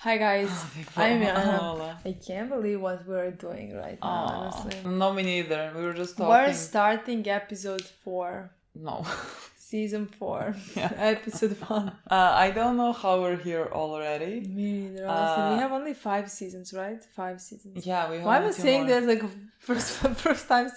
Hi guys, Before I'm Lola. I can't believe what we're doing right now, honestly. No, me neither. We were just talking. We're starting episode 4, No. season 4, Yeah. episode 1. I don't know how we're here already. Me neither, honestly. We have only 5 seasons, right? 5 seasons. Yeah, we have. Why only am I two saying more. that like first time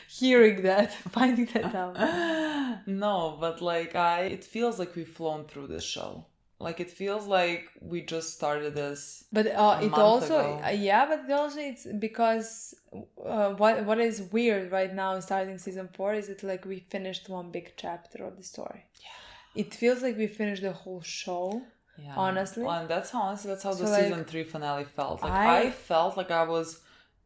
hearing that, finding that out? No, but like it feels like we've flown through this show. Like it feels like we just started this. But a it month also, ago. yeah, but it also it's because what is weird right now starting season 4 is that like we finished one big chapter of the story. Yeah. It feels like we finished the whole show. Yeah. Honestly. Well, and that's how the So, season 3 finale felt. Like I felt like I was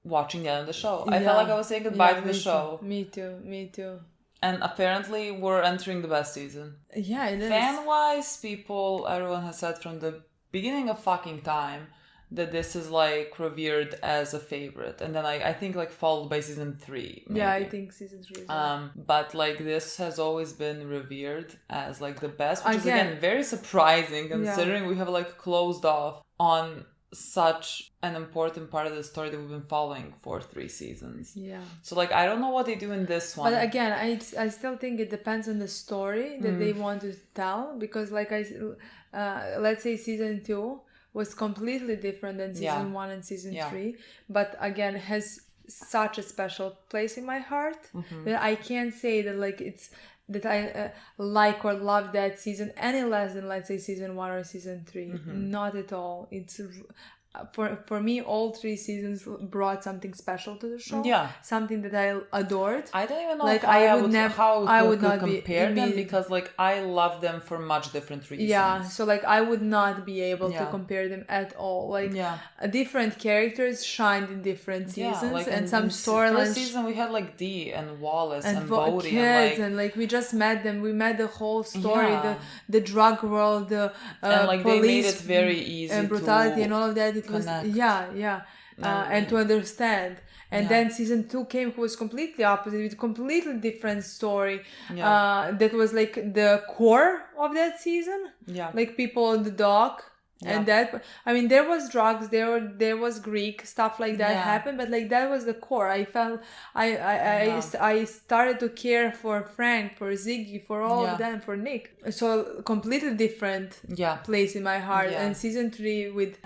watching the end of the show. I felt like I was saying goodbye to the show. Me too. And apparently we're entering the best season. Yeah, it is. Fan-wise, everyone has said from the beginning of fucking time that this is like revered as a favorite. And then I think like followed by season 3. Maybe. Yeah, I think season 3 as well. But like this has always been revered as like the best, which is again very surprising considering we have like closed off on such an important part of the story that we've been following for 3 seasons. Yeah. So like I don't know what they do in this one. But again, I still think it depends on the story that they want to tell, because like let's say season 2 was completely different than season 1 and season 3, but again has such a special place in my heart that I can't say that like it's that I like or love that season any less than, let's say, season 1 or season 3. Not at all. It's for me, all 3 seasons brought something special to the show. Yeah, something that I adored. I don't even know like I would not compare them, because like I love them for much different reasons. Yeah, so like I would not be able to compare them at all. Like different characters shined in different seasons, like and some storylines. First season we had like Dee and Wallace and Bodhi kids, and like we just met them. We met the whole story, the drug world, the and like police, they made it very easy and brutality and all of that. It connect. was and to understand. And then season 2 came, who was completely opposite, with a completely different story. That was like the core of that season. Yeah, like people on the dock. Yeah. And that, I mean, there was drugs, there was Greek stuff like that happened, but like that was the core. I felt I started to care for Frank, for Ziggy, for all of them, for Nick. So completely different place in my heart. And season 3 with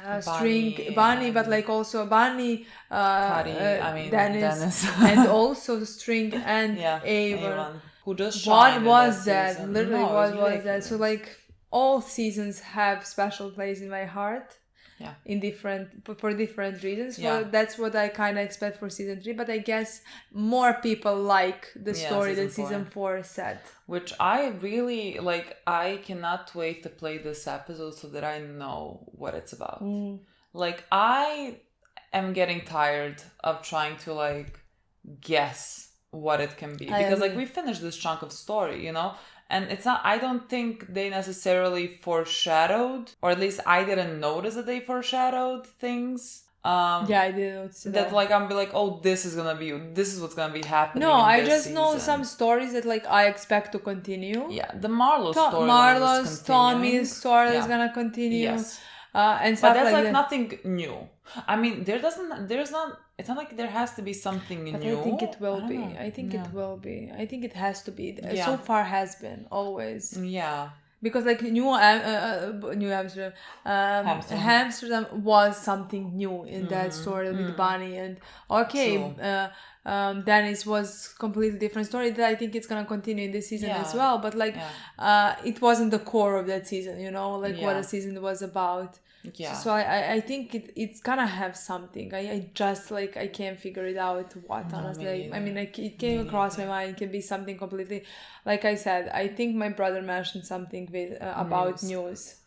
Bunny, but like also Bunny, Dennis. And also String and Avon. Who just what was that? Season. Literally, what was that? So like, all seasons have special place in my heart, for different reasons. So that's what I kind of expect for season 3. But I guess more people like the story that season 4 said. Which I really like. I cannot wait to play this episode so that I know what it's about. Like I am getting tired of trying to like guess what it can be, because like we finished this chunk of story, you know. And it's not, I don't think they necessarily foreshadowed, or at least I didn't notice that they foreshadowed things. I didn't notice that. Like, I'm be like, oh, this is what's gonna be happening. No, I just know some stories that like I expect to continue. Yeah, the Marlo story. Marlo's, Tommy's story is gonna continue. Yes. And stuff but that's like nothing new. I mean, it's not like there has to be something new. I think it will be. I think it will be. I think it has to be. So far has been, always. Yeah. Because like New Amsterdam, Amsterdam was something new in that story with Bunny, and Dennis was completely different story that I think it's gonna continue in this season as well. But like, it wasn't the core of that season, you know, like what the season was about. Yeah. So I think it's gonna have something. I just like I can't figure it out what, honestly. I mean, like it came across my mind. It can be something completely, like I said. I think my brother mentioned something with about news.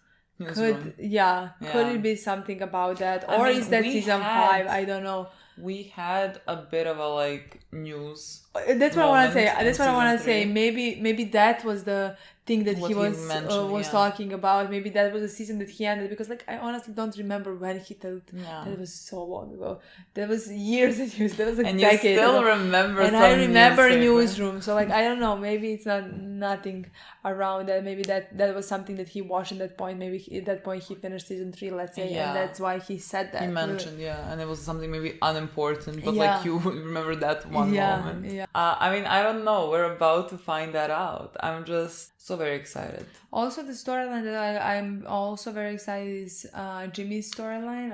Could it be something about that, or is that season 5? I don't know. We had a bit of a like news. That's what I want to say. That's what I want to say. Maybe that was the thing that What he he was mentioned, talking about. Maybe that was the season that he ended, because like I honestly don't remember when he told. Yeah. That was so long ago. That was years that he was. That was like and decade you still ago. remember. And some I remember newspaper. newsroom. So like I don't know. Maybe it's nothing around that. Maybe that was something that he watched at that point. Maybe at that point he finished season 3, let's say, and that's why he said that. He mentioned, and it was something maybe unimportant, but like you remember that one moment. Yeah. I mean, I don't know. We're about to find that out. I'm just so very excited. Also, the storyline that I'm also very excited is Jimmy's storyline.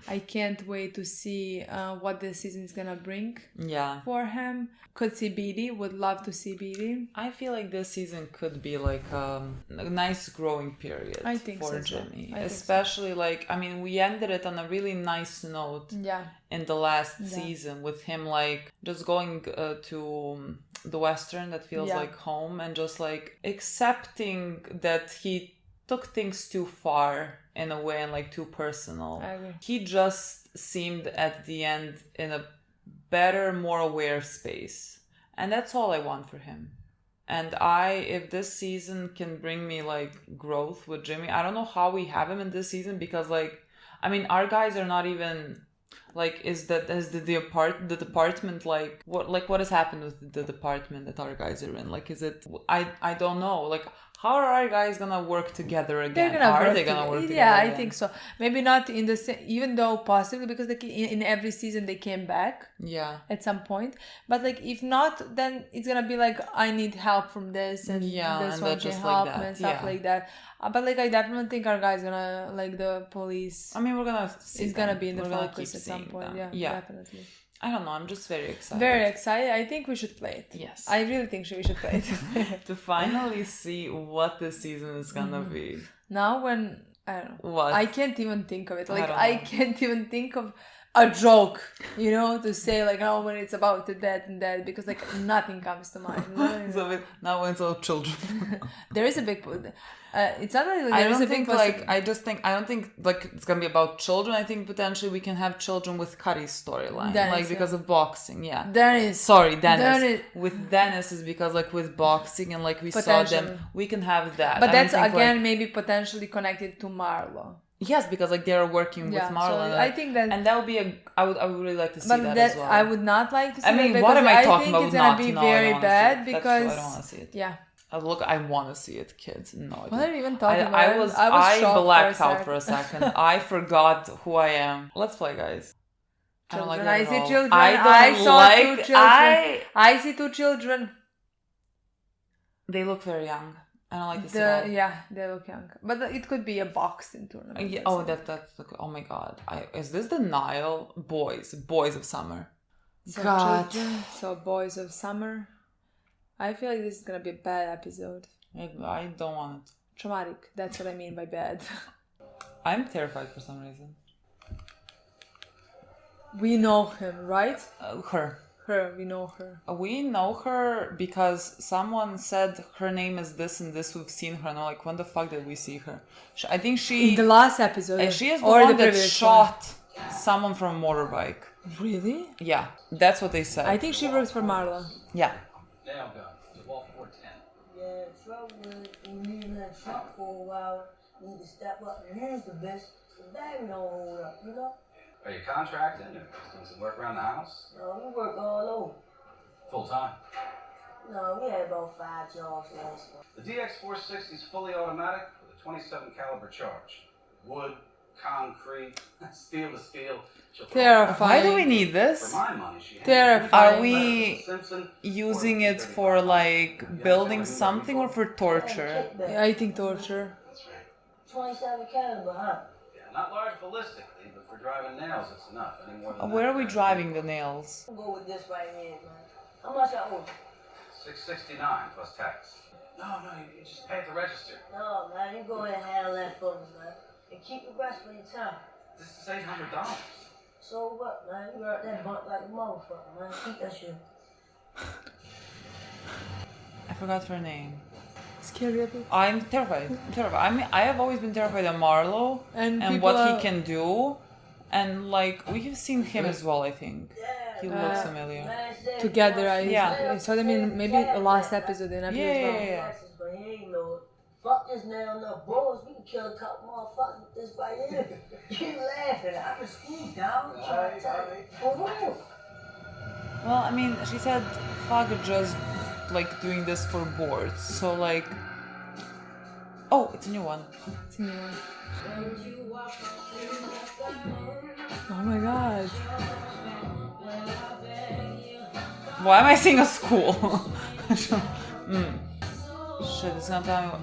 I can't wait to see what this season is gonna bring. Yeah. For him. Could see BD. Would love to see BD. I feel like this season could be like a nice growing period for Jimmy. Especially like, I mean, we ended it on a really nice note in the last season with him like just going to the Western that feels like home, and just like accepting that he took things too far in a way and like too personal. I agree. He just seemed at the end in a better, more aware space, and that's all I want for him. And if this season can bring me like growth with Jimmy, I don't know how we have him in this season, because like, I mean, our guys are not even like, is the department like what has happened with the department that our guys are in? Like, is it, I don't know, like how are our guys gonna work together again? Are they gonna work together? Yeah, I think so. Maybe not in the same, even though possibly, because like in every season they came back. Yeah. At some point, but like if not, then it's gonna be like I need help from this and this one can help me and stuff like that. But like I definitely think our guys gonna like the police. I mean, we're gonna see. It's gonna be in the focus at some point. Yeah, definitely. I don't know. I'm just very excited. Very excited. I think we should play it. Yes. I really think we should play it. To finally see what this season is gonna be. Now when, I don't know. What? I can't even think of it. Like, I can't even think of a joke, to say like, oh, when it's about that and that, because like nothing comes to mind. So now when it's all children. There is a big... it's not like there is a big... I don't think like it's gonna be about children. I think potentially we can have children with Cuddy's storyline, like because of boxing. Yeah, Dennis. Sorry, Dennis. With Dennis is because like with boxing and like we saw them, we can have that. But that's again maybe potentially connected to Marlo. Yes, because like they're working with Marlon. So I think that, and that would be I would really like to see that as well. I would not like to see that. I mean, what am I talking about? I think it's gonna be very bad because I don't want to see it. Yeah. Look, I want to see it, kids. No, what are you even talking about? I blacked out for a second. I forgot who I am. Let's play, guys. Children. I don't like see all. children. I saw two children. I see two children. They look very young. I don't like this at all. Yeah, they look young. But it could be a boxing tournament. Yeah, oh my god. Is this the Nile? Boys of Summer. God. So Boys of Summer. I feel like this is gonna be a bad episode. I don't want it. Traumatic. That's what I mean by bad. I'm terrified for some reason. We know him, right? Her. We know her. We know her because someone said her name is this and this. We've seen her. And I'm like, when the fuck did we see her? I think she... In the last episode. And she is the one that shot someone from a motorbike. Really? Yeah. That's what they said. I think she works for Marla. Yeah. Nail gun. The Wall 410. Yeah, trouble with you using that truck for a while. You need to step up and use the best. The battery don't hold up, Are you contracting or just doing some work around the house? No, we work all over. Full time. No, we had about 5 jobs last month. The DX460 is fully automatic with a 27 caliber charge. Wood, concrete, steel to steel. Terrifying. Why do we need this? For my money, she Terrifying. Are we using it for like building something or for torture? I think torture. That's right. 27 caliber, huh? Yeah, not large ballistically, but for driving nails, it's enough. Any more than Where that, are we driving the nails? We'll go with this right here, man. How much I owe? $669 plus tax. No, you just pay at the register. No, man, you go ahead and handle that for me, man. And keep the rest for your time. This is $800. So what, man? You earned that bunk like a motherfucker, man. Keep that shit. I forgot her name. Scary a bit. I'm terrified. I mean, I have always been terrified of Marlo and what he can do. And like, we have seen him as well, I think. He looks familiar. Together, I saw them in maybe the last episode in episode 1. Yeah. But he Fuck this now, no boys. We can kill a couple motherfuckers with this right here. You laughing? I'm in school, dog. Trying to tell you. For real. Well, I mean, she said fuck just like doing this for boards. So like, oh, it's a new one. It's a new one. Oh my god. Why am I saying a school? Shit, it's gonna tell me what...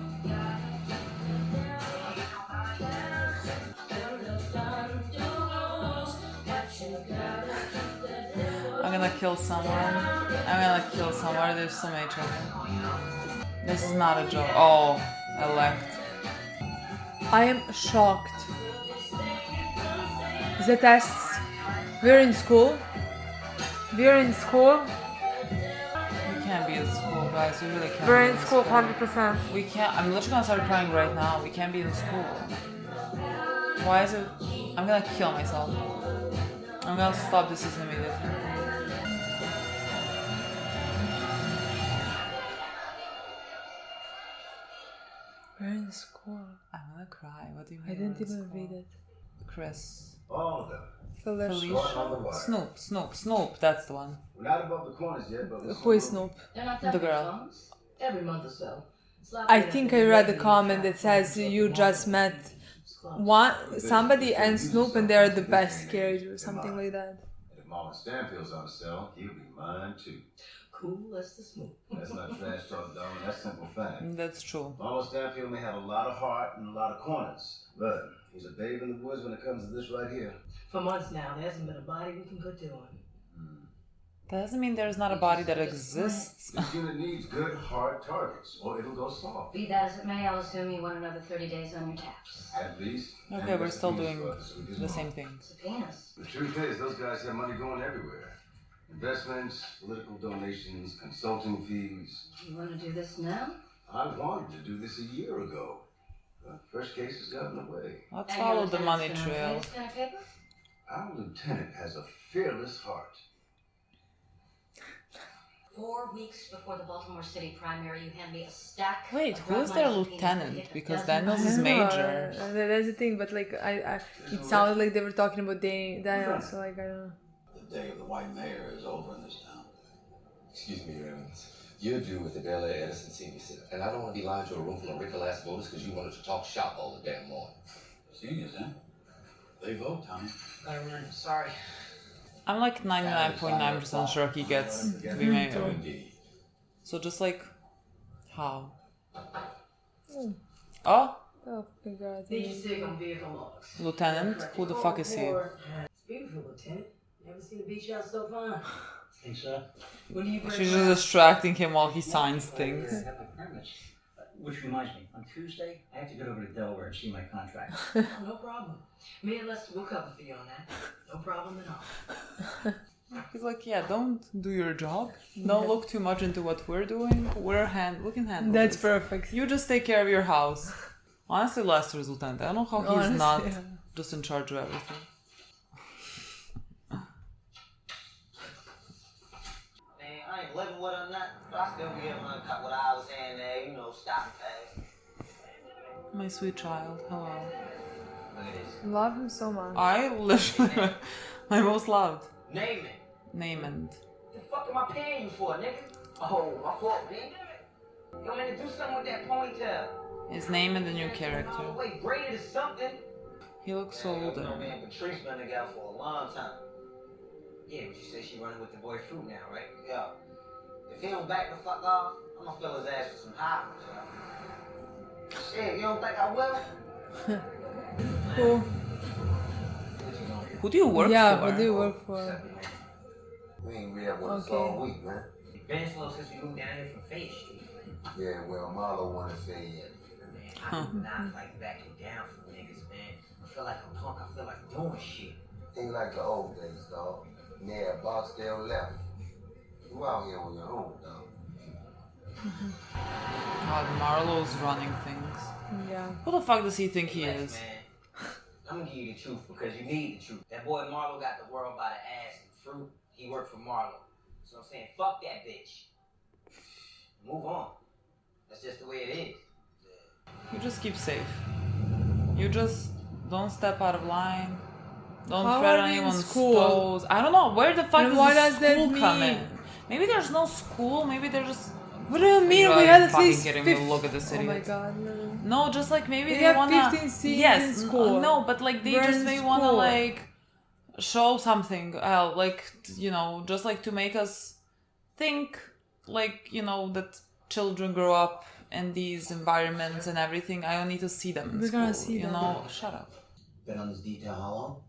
I'm gonna kill someone. I'm gonna kill somewhere. There's so many children. This is not a joke. Oh, elect. I am shocked. The tests. We're in school. We're in school. We can't be in school, guys. We really can't. We're be in school 100%. We can't. I'm literally gonna start crying right now. We can't be in school. Why is it? I'm gonna kill myself. I'm gonna stop this immediately. We're in school. I'm gonna cry. What do you mean? I didn't we're in even school? read it. Chris. All of them. Felicia. Snoop. That's the one. We're not above the corners yet, but Who is Snoop? They're not The girl. Every month or so. I think I read the comment that says you just met somebody and Snoop and they're the best character or something like that. And if Marlon Stanfield's on the cell, he'll be mine too. Cool as the smoke. That's not trash talk, darling. That's simple fact. That's true. Marlon Stanfield may have a lot of heart and a lot of corners, but he's a babe in the woods when it comes to this right here. For months now, there hasn't been a body we can put to him. That doesn't mean there's not a body that exists. This unit needs good, hard targets, or it'll go soft. Be that as it may, I'll assume you want another 30 days on your taps. At least. Okay, we're still doing the same thing. Subpoenas. The truth is, those guys have money going everywhere. Investments, political donations, consulting fees. You want to do this now? I wanted to do this a year ago. But fresh cases got in the way. Let's follow the money trail. Pen and paper? Our lieutenant has a fearless heart. 4 weeks before the Baltimore City primary, you hand me a stack. Wait, of who's drug their money lieutenant? subpoenas for Because $1,000. Daniels is major. That's the thing, but like it sounded like they were talking about Daniel, so like I don't know. The day of the white mayor is over in this town. Excuse me, Your Eminence. You're due with the Bel Air Edison Senior Center, and I don't want to be lying to a room full of Rick-ass voters because you wanted to talk shop all the damn morning. Seniors, huh? They vote, Tommy. Sorry. I'm like 99.9% sure he gets to be mayor. Indeed. So just like, how? Mm. Oh, Oh my god. Need you sick on vehicle logs. lieutenant? Who the fuck is he? It's beautiful, Lieutenant. Never seen a beach house so fine. Think so? When do you bring She's around? just distracting him while he signs things. I have my permits. Which reminds me, on Tuesday, I have to get over to Delaware and see my contract. Oh, no problem. Me and Lester will cover for you on that. No problem at all. He's like, yeah, don't do your job. Don't look too much into what we're doing. We can handle That's this. perfect. You just take care of your house. Honestly, Lester's lieutenant. I don't know how he's Honestly, not yeah. just in charge of everything. Man, I ain't living with her or nothing, but I still be able to cut what I was saying there, you know, stop and pass. My sweet child, hello. Look at this. Love him so much. I literally, my most loved. Name it. Name and The fuck am I paying you for, nigga? Oh, my fault, man. You want me to do something with that ponytail? his name and the new character. Wait, braided or something? He looks older. Me and Patrice been together for a long time. Yeah, but you said she running with the boy Fruit now, right? Yeah. If he don't back the fuck off, I'm gonna fill his ass with some hoppers, yo. Shit, you don't think I will? Who? Who do you work Yeah, for? who do you work for? We ain't real with us Okay. all week, man. Been slow since we moved down here from Faith Street. Yeah, well, Marlo wanna say it. Man, I do not like backing down from niggas, man. I feel like a punk. I feel like doing shit. Ain't like the old days, dog. Yeah, Boxdale left. You out here on your own, dog. God, Marlo's running things. Yeah. Who the fuck does he think he Relax, is? man. I'm gonna give you the truth because you need the truth. That boy Marlo got the world by the ass and Fruit. He worked for Marlo. So I'm saying, fuck that bitch. Move on. That's just the way it is. You just keep safe. You just don't step out of line. Don't How tread are on we in anyone's school? toes. I don't know. Where the fuck And does what the does that school come mean? in? Maybe there's no school. Maybe they're just... What do you mean? You We are had at fucking least kidding me. 15... Look at this Oh my idiot. god, really? No, just like maybe We they have wanna... 15 scenes yes, in school. no, but like they We're just in may wanna school. like show something. Like, you know, just like to make us think like, you know, that children grow up in these environments and everything. I don't need to see them in We're school, gonna see you them. know? Shut up. Been on this detail how long?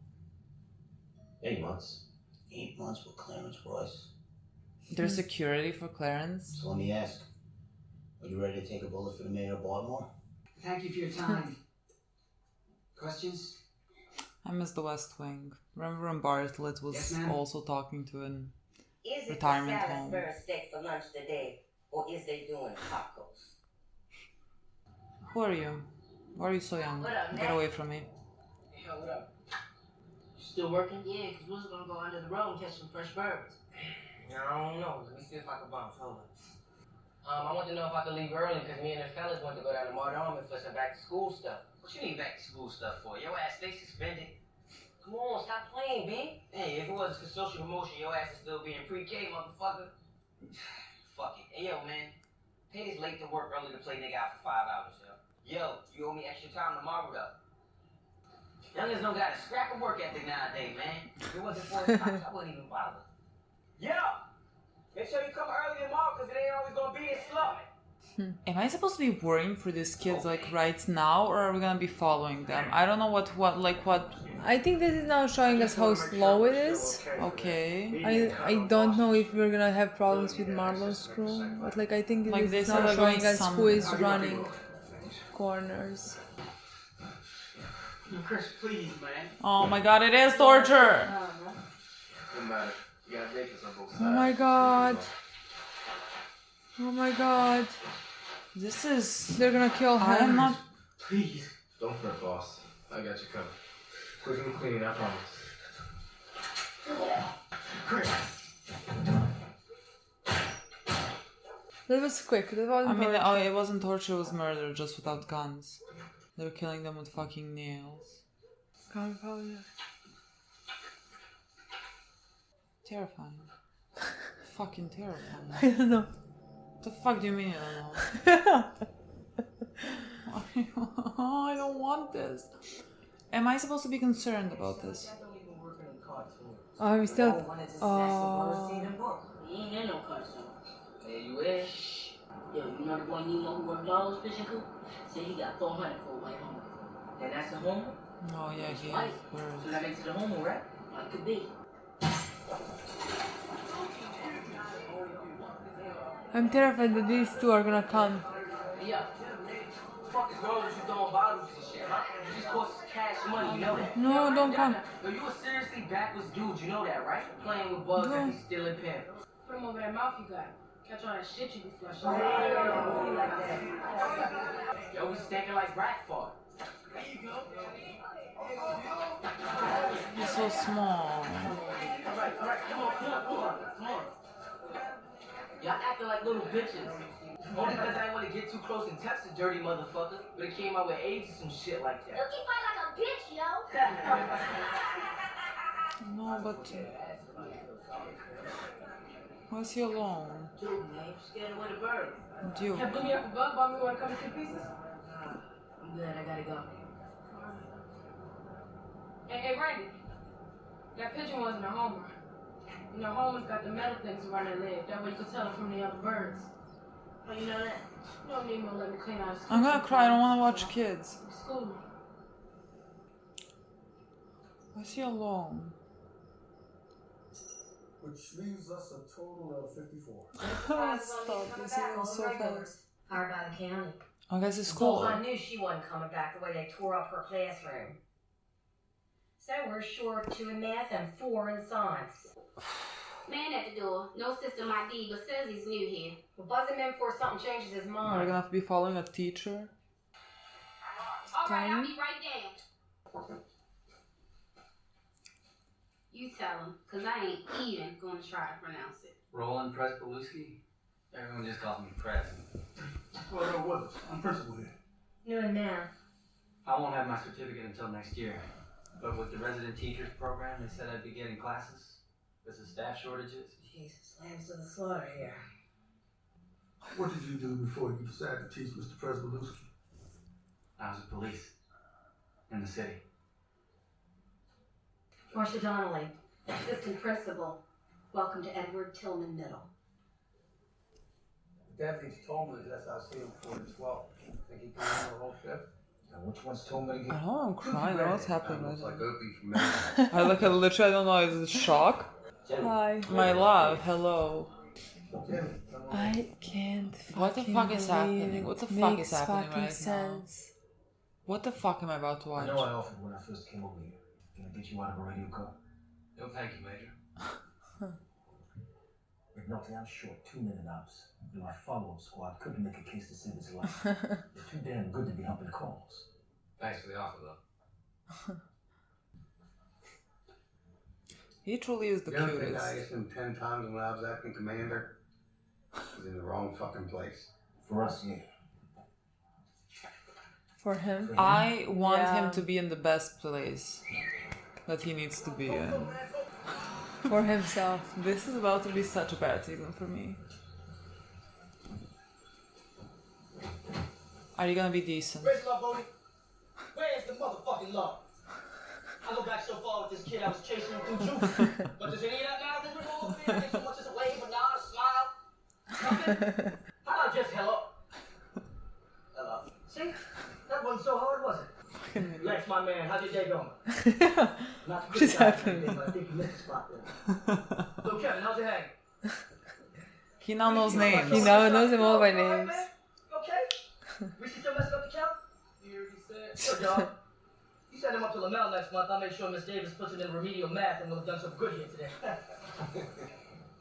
8 months. 8 months with Clarence Royce. There's security for Clarence. So let me ask, are you ready to take a bullet for the mayor of Baltimore? Thank you for your time. Questions? I miss the West Wing. Remember when Bartlett was Yes, ma'am. also talking to an Is it retirement the home? Salisbury steak for lunch today, or is they doing tacos? Who are you? Why are you so young? What up, Get Matt? away from me. Yo, what up? You still working? Yeah, because we was going to go under the road and catch some fresh birds. I don't know. Let me see if I can bounce. Hold on. I want to know if I could leave early because me and the fellas want to go down to Martin for some back to school stuff. What you need back to school stuff for? Your ass stay suspended. Come on, stop playing, B. Hey, if it wasn't for social promotion, your ass would still be in pre-K, motherfucker. Fuck it. Hey, yo, man. Pay this late to work early to play nigga out for 5 hours, yo. Yo, you owe me extra time tomorrow, though. Youngins don't got a scrap of work ethic nowadays, man. If it wasn't for his cops, I wouldn't even bother. Yo! Make sure you come early tomorrow, because it ain't always gonna be this slow. Am I supposed to be worrying for these kids like right now, or are we gonna be following them? I don't know what. I think this is now showing us how slow it is. Okay. I don't know if we're gonna have problems with Marlon's crew, but like I think Like this is they now said, showing us some- who is running corners. Chris, please, man. Oh my god, it is torture! Doesn't matter. You got vacants on both sides. Oh my god. Oh my god. This is... They're gonna kill I him. am not... Please. Don't fret, boss. I got you covered. Quick and clean, I promise. Chris. That was quick. That wasn't I mean, torture. oh, it wasn't torture, it was murder, just without guns. They were killing them with fucking nails. Gunpowder. Terrifying. Fucking terrifying. I don't know. What the fuck do you mean I don't know? I don't want this. Am I supposed to be concerned about this? Oh, we still. He ain't in no cartoon. Yeah, you is. Yo, you know the boy Nemo who worked all those fishing coop? Say he got 400 for a white homo. And that's a homo? Oh yeah, he White. is. So that makes it a homo, right? Like could be. I'm terrified that these two are gonna come. Hey, yo. What the fuck is wrong with you throwing bottles and shit, huh? It just costs us cash money, you know that? No, don't come. Yo, you a seriously backwards dude, you know that, right? Playing with bugs No. like he's stealing pen. Put him over that mouth you got. Catch all that shit you be flushing. Yo, we stinking like rat fart. There you go. He's so small. Alright, come on. Y'all acting like little bitches. Only because I didn't want to get too close and touch the dirty motherfucker, but it came out with AIDS or some shit like that. You keep fighting like a bitch, yo. No, but... Why is he alone? Dude, man, you scared away the bird. Dude. Hey, blew me up a bug bomb. You want to come to 2 pieces? I'm good, I gotta go. Hey, Randy. That pigeon wasn't a homer. You know, homers got the metal things around their leg. That way you can tell them from the other birds. How you know that? You don't need me to let me clean out his I'm gonna cry, I don't wanna watch kids. School me. Why is he alone? Which leaves us a total of 54. Stop, this is so fast. Hired by the county. I guess it's Well, cool. I knew she wasn't coming back the way they tore up her classroom. So we're short 2 in math and 4 in science. Man at the door. No system ID, but says he's new here. We'll buzz him in before something changes his Are we mind. gonna have to be following a teacher? Alright, I'll be right down. You tell him, because I ain't even going to try to pronounce it. Roland Prespaluski? Everyone just calls me Press. Well, no, what? I'm principal here. New in math. I won't have my certificate until next year. But with the resident teachers program, they said I'd be getting classes. Because of staff shortages. Jesus, lambs to the slaughter here. What did you do before you decided to teach Mr. Presbeluski? I was at police. In the city. Marcia Donnelly, assistant principal. Welcome to Edward Tillman Middle. Deputies told me that's how I see him for the 12th. Think he can handle the whole shift? Now, which one's told me to get? Oh, I'm crying. I don't know what's happening right Like now. Opie from Maine. I look at literally, I don't know, is it shock? Hi. My love, hello. I can't. What the fuck is happening? What the fuck is happening right sense. now? What the fuck am I about to I watch? know I offered when I first came over here. Can I get you out of a radio car? No, thank you, Major. McNulty, I'm short 2 minute ops. My follow-up squad couldn't make a case to save his life. They're too damn good to be humping calls. Thanks for the offer, though. He truly is the The other thing cutest. I asked him 10 times when I was acting commander was in the wrong fucking place. For us, yeah. For him? I want him to be in the best place that he needs to be in. For himself. This is about to be such a bad season for me. Are you gonna be decent? Where's love, Bodie? Where's the motherfucking love? I go back so far with this kid I was chasing him through juice. But does any of that matter when we're over there? Ain't so much as a wave, a nod, a smile. Nothing? How about just hello? Hello. See? That wasn't so hard, was it? Lex, my man, how's your day going? Not to She's criticize happy. anything, but I think you missed the spot there. So Kevin, how's it hang? He now knows names. He now knows them all by names. Okay? We should still messing up the count? You already said. Good, dog. You send him up to Lamel next month. I'll make sure Miss Davis puts it in remedial math and we'll have done some good here today.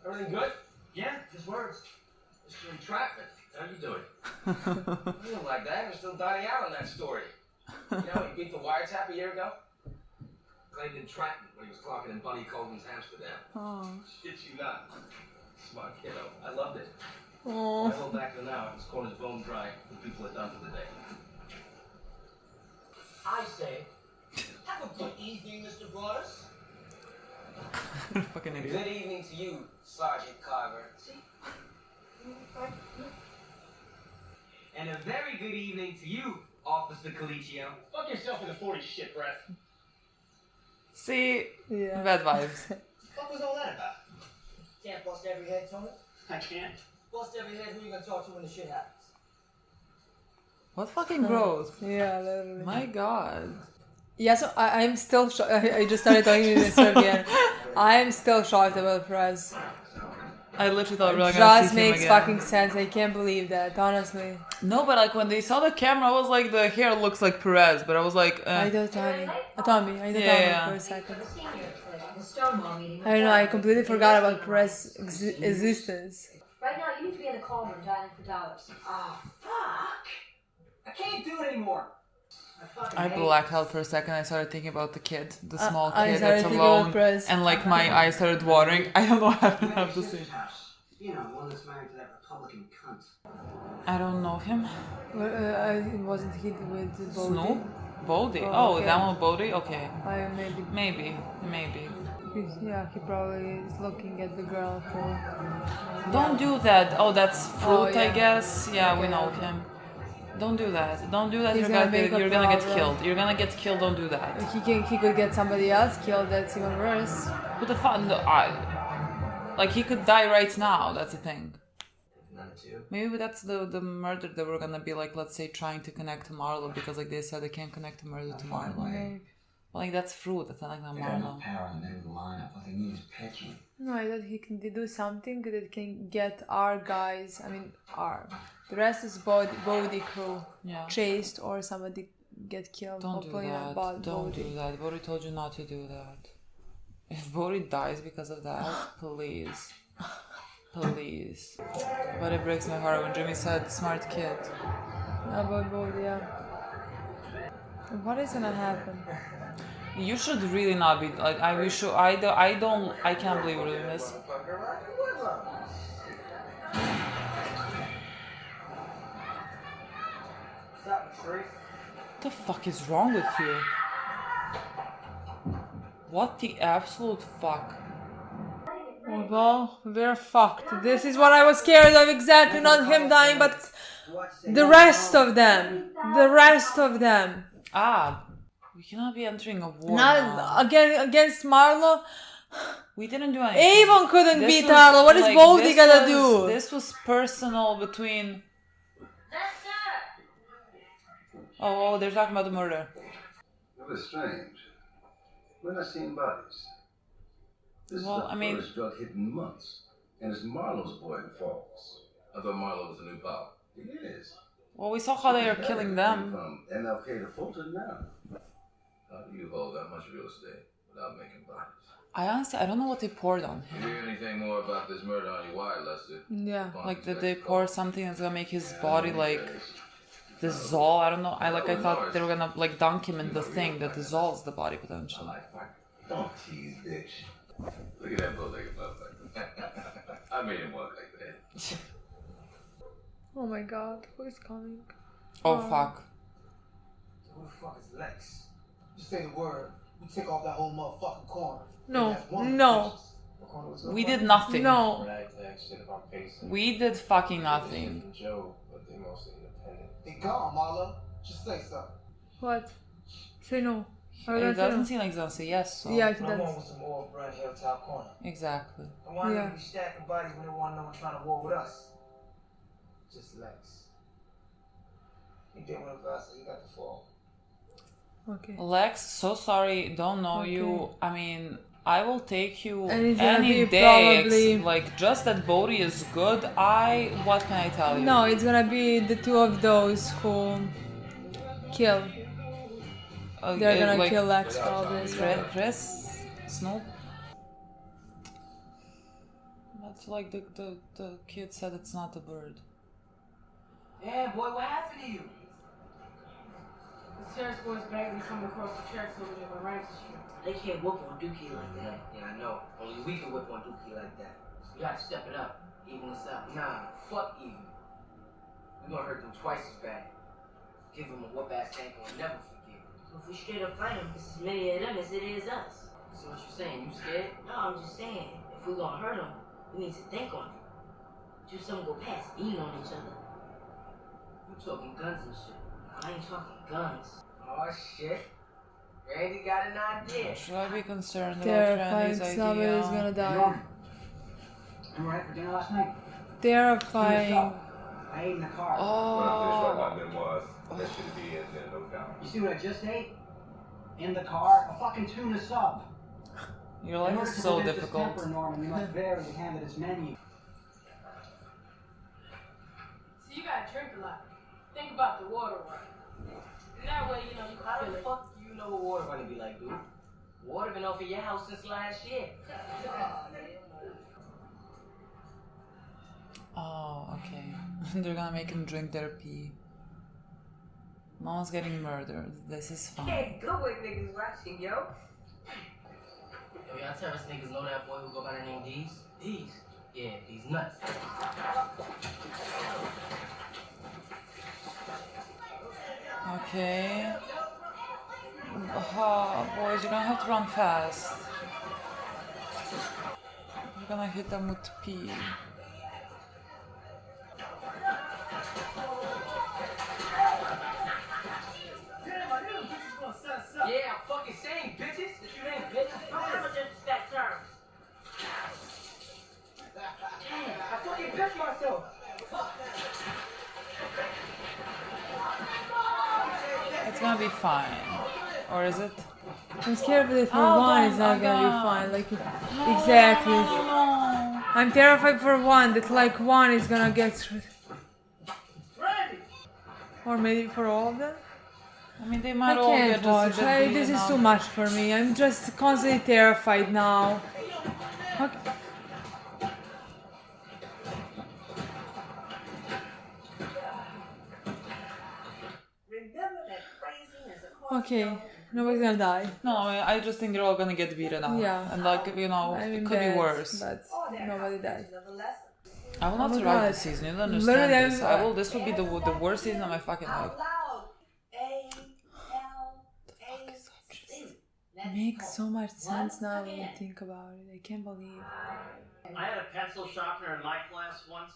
Everything good? Yeah, just words. Mr. Entrapment, how you doing? You look like that. You're still dining out on that story. You know, he beat the wiretap a year ago. Claimed entrapment when he was clocking in Bunny Colvin's Amsterdam. Oh. Shit you not. Smart kiddo. I loved it. Oh. I hold back to now. His corner's bone dry. The people are done for the day. I say, have a good evening, Mr. Broadus. Fucking Good idiot. evening to you, Sergeant Carver. See? And a very good evening to you, Officer Colicchio. Fuck yourself in the 40 shit breath. See? Yeah. Bad vibes. What was all that about? Can't bust every head, Tony. I can't. Bust every head, who you gonna talk to when the shit happens? What fucking growth? Yeah, literally. My god. Yeah, so I'm still shocked. I just started talking to this again. I'm still shocked about Perez. I literally thought we were gonna Just see him makes again. fucking sense. I can't believe that, honestly. No, but like when they saw the camera, I was like, the hair looks like Perez, but I was like, I thought Tommy. Tommy. I thought Yeah. Tommy for a second. The Stonewall meeting. I don't know. I completely forgot about Perez's existence. Right now, you need to be in the call room dialing for dollars. Oh, fuck! I can't do it anymore. I blacked out for a second. I started thinking about the kid, the small I kid started that's thinking alone, about Perez. and like my eyes started watering. I don't know what happened after the scene. You know, the one that's married to that Republican cunt. I don't know him. Wasn't he with Bodie? Snoop? Bodie? Oh, Oh, okay. that one Bodie? Okay. Maybe. Maybe. Yeah, he probably is looking at the girl for... Don't do that. Oh, that's fruit, Oh, yeah. I guess. Yeah, we Okay, know okay. him. Don't do that. Don't do that. He's You're gonna gonna, make get, a you're gonna get problem. killed. You're gonna get killed. Don't do that. He could get somebody else killed. That's even worse. Who the fuck? No, like he could die right now. That's the thing. Maybe that's the murder that we're gonna be like, let's say, trying to connect to Marlo because like they said they can't connect to murder to Marlo. Maybe. Well, like that's fruit. That's not like They got Marlo. no power in the middle of the lineup. What they need is pitching. No, I thought he can do something that can get our guys. I mean, the rest is Bodie crew chased or somebody get killed. Don't do Hopefully not that. Don't Bodie. do that. Bodie told you not to do that. If Bodie dies because of that, please. Please. But it breaks my heart when Jimmy said smart kid. About Bodie, yeah. What is gonna happen? You should really not be like I can't believe we're doing this. What the fuck is wrong with you? What the absolute fuck? Well, we're fucked. This is what I was scared of exactly, not him dying, but the rest of them. The rest of them. Ah, we cannot be entering a war Not now. against Marlo. We didn't do anything. Avon couldn't beat Marlo. What is Boldy gonna do? This was personal between... Oh, they're talking about the murder. It was strange. We're not seeing bodies. This is Well, the I mean... first drug hit in months. And it's Marlo's boy in Falls. I thought Marlo was a new pal. He is. Well, we saw how they are killing them. From MLK to Fulton now. How do you hold that much real estate without making bodies? I don't know what they poured on him. You hear anything more about this murder on your wire, Lester? Yeah. Like, did they pour something that's gonna make his body, like, dissolve? I don't know. I thought they were gonna, like, dunk him in the thing that dissolves the body, potentially. Don't tease, bitch. Look at that bow-legged motherfucker. I made him walk like that. Oh my god, who is coming? Oh, fuck. Who the fuck is Lex? Just say the word. We take off that whole motherfucking corner. No, no. We did nothing. No. We did fucking nothing. They gone, Marlo. Just say something. What? Say no. It doesn't seem like he's gonna say yes, so... Yeah, he I'm does. on with some old brand Hilltop Corner. Exactly. And why do we stacking bodies when they want no one trying to war with us? Just Lex. He did one of us, so he got the fall. Okay. Lex, so sorry, don't know you. I mean, I will take you And it's gonna any be day. probably- Like, just that Bodhi is good. What can I tell you? No, it's gonna be the two of those who kill. They're gonna like, kill Lex probably as well. Chris? Snoop? That's like the kid said it's not a bird. Yeah, boy, what happened to you? The church boys back me coming across the tracks over there by Ramsey Street. They can't whoop on Dookie like that. Yeah, I know. Only we can whip on Dookie like that. We gotta step it up. Even us out. Nah, fuck even. We gonna hurt them twice as bad. Give them a whoop ass tank or never forgive. If we straight up fight them, it's as many of them as it is us. So what you saying? You scared? No, I'm just saying, if we're gonna hurt them, we need to think on it. Do something go past beating on each other. You talking guns and shit. I ain't talking guns. Oh shit. Randy got an idea. Should I be concerned about Terrifying, Randy's somebody's idea? gonna die. You alright for dinner last night? Terrifying. I ate in the car. When I finish writing my memoirs, that should be in there, no doubt. You see what I just ate? In the car? A fucking tuna sub. Your life is so difficult. Temper, Norman, we must vary the candidate's menu. So you gotta drink a lot. Think about the water run. And that way, you know, you How can the feel it. fuck do you know what water gonna be like, dude? Water been off of your house since last year. Oh, okay. They're gonna make him drink their pee. No one's getting murdered. This is fine. Hey, good way niggas watching, yo. Yo, y'all tell us niggas know that boy who go by the name D's? D's? Yeah, D's nuts. Okay. Boys, you're gonna have to run fast. You're gonna hit them with pee. Yeah, I'm fucking saying, bitches. That you ain't bitches. Don't ever disrespect terms. Damn, I fucking pissed myself. It's gonna be fine. Or is it? I'm scared that for Oh, one don't- it's not oh, gonna be don't. fine. Like exactly. No. I'm terrified for one that like one is gonna get through. Or maybe for all of them. I mean, they I might all get can't just watch. a bit This beaten is up. too much for me. I'm just constantly terrified now. Okay. Okay, nobody's gonna die. No, I just think they're all gonna get beaten up. Yeah. And like, you know, I mean, it could be bad, worse. But nobody died. I will Oh not my survive God. this season. You don't understand Literally, this. This will be the worst season of my fucking life. Makes so much sense now when you think about it. I can't believe. I had a pencil sharpener in my class once.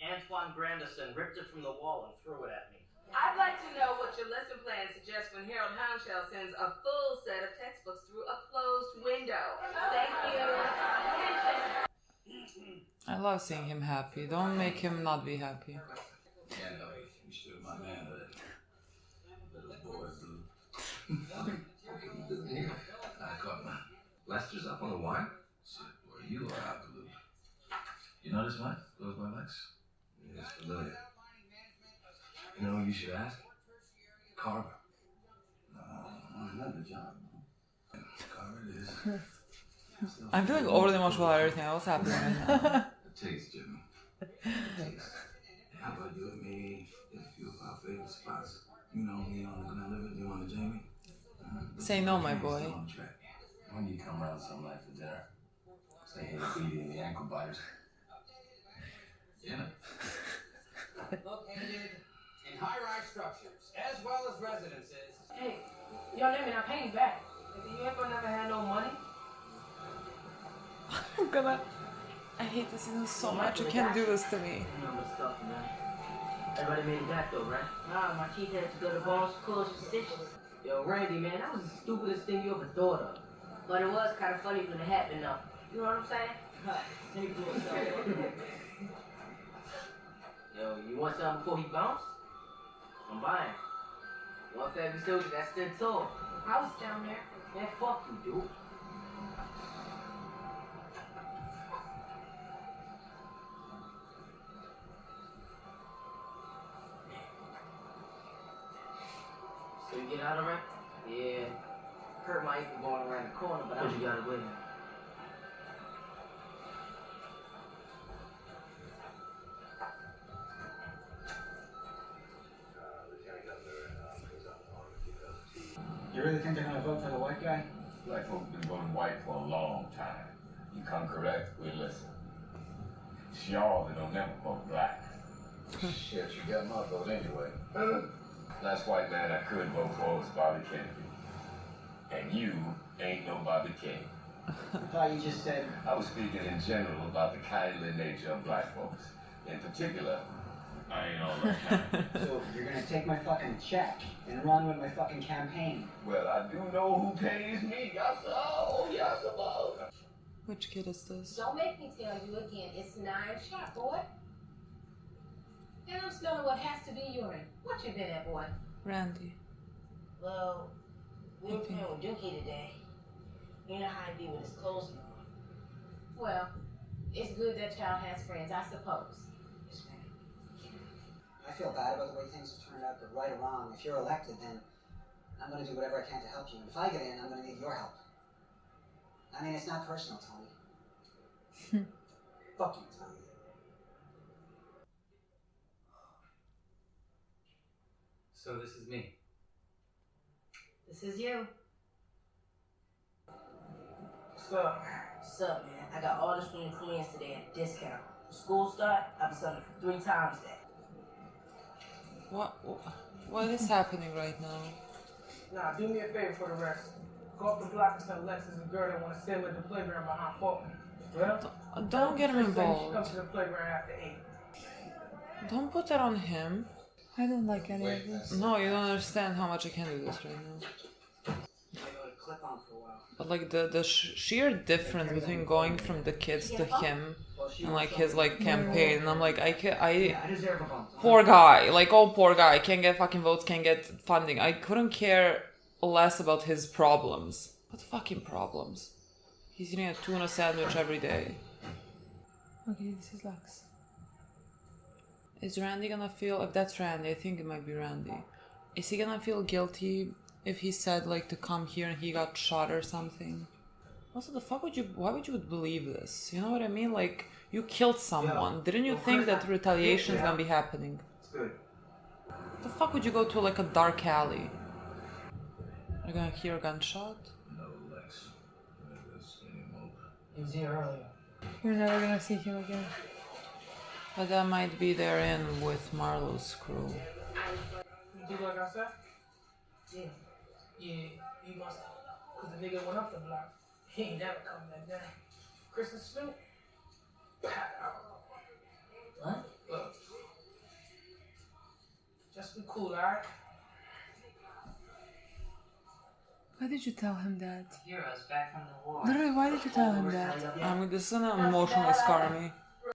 Antoine Grandison ripped it from the wall and threw it at me. I'd like to know what your lesson plan suggests when Harold Houndshell sends a full set of textbooks through a closed window. Thank you. I love seeing him happy. Don't make him not be happy. Yeah, no, you stood my manhood. Little boy blue. What are you doing here? I caught my Lester's up on the wine. Shit, boy, you are out blue. You know this one? Goes by Lex? Yeah, it's familiar. You know who you should ask? Carver. Another job. Carver it is. I'm feeling overly emotional about everything else happening right now. A taste, Jimmy. A taste. How about you and me in a few of our favorite spots? You know me on the Glenlivet, you on the Jamie? Say no, my boy. When do you come around some night for dinner? Say hey to Edie and the ankle biters. Yeah. Located in high-rise structures, as well as residences. Hey, your name not paying back. You ain't gonna never have no money. I'm gonna. I hate this season so much. You can't do this to me. Stuff, man. Everybody made it back though, right? Nah, my teeth had to go to bone schools for stitches. Yo, Randy, man, that was the stupidest thing you ever thought of. But it was kind of funny when it happened, though. You know what I'm saying? Yo, you want something before he bounced? I'm buying. One for every soldier that stood tall. I was down there. Man, fuck you, dude. So you get out of it? Yeah. Kurt might be going around the corner, but you gotta wait. You really think they're gonna vote for the white guy? Black folks been voting white for a long time. You come correct, we listen. It's y'all that don't never vote black. Shit, you got my vote anyway. Last white man I could vote for was Bobby Kennedy. And you ain't no Bobby King. I thought you just said... I was speaking in general about the kindly nature of black folks. In particular, I ain't all that kind. So you're gonna take my fucking check and run with my fucking campaign? Well, I do know who pays me. Yes, about. Which kid is this? Don't make me tell you again. It's 9 sharp, boy. And I'm smelling what has to be urine. What you been at, boy? Randy. Well, we were playing with Dookie today. You know how he be with his clothes on. Well, it's good that child has friends, I suppose. Yes, ma'am. I feel bad about the way things have turned out, but right or wrong, if you're elected, then I'm going to do whatever I can to help you. And if I get in, I'm going to need your help. I mean, it's not personal, Tony. Fuck you, Tony. So this is me. This is you. What's up? What's up, man? I got orders from the Koreans today at a discount. When school start, I'll be selling for 3 times that. What is happening right now? Nah, do me a favor for the rest. Go up the block and tell Lex there's a girl that want to sit at the playground behind Faulkner. Well, Don't get him She involved. comes to the playground after 8. Don't put that on him. I don't like any of this. No, you don't understand how much I can do this right now. Clip on for a while. But like the sheer difference between going from the kids to him and like his like campaign, and I'm like I poor guy, like oh poor guy, can't get fucking votes, can't get funding. I couldn't care less about his problems. What fucking problems? He's eating a tuna sandwich every day. Okay, this is Lex. Is Randy gonna feel, if that's Randy, I think it might be Randy. Is he gonna feel guilty if he said like to come here and he got shot or something? Also, why would you believe this? You know what I mean? Like, you killed someone. Didn't you think that retaliation is gonna be happening? It's good. The fuck would you go to like a dark alley? You're gonna hear a gunshot? No, Lex. Never seen him over. He was here earlier. You're never gonna see him again. But that might be there in with Marlo's crew. You do like I said? Yeah. Yeah, you must. Because the nigga went up the block. He ain't never come back down. Kristen Snoop? What? Look. Just be cool, alright? Why did you tell him that? Heroes back from the war. Literally, why did you tell him that? I mean, this is gonna emotionally scar me. We're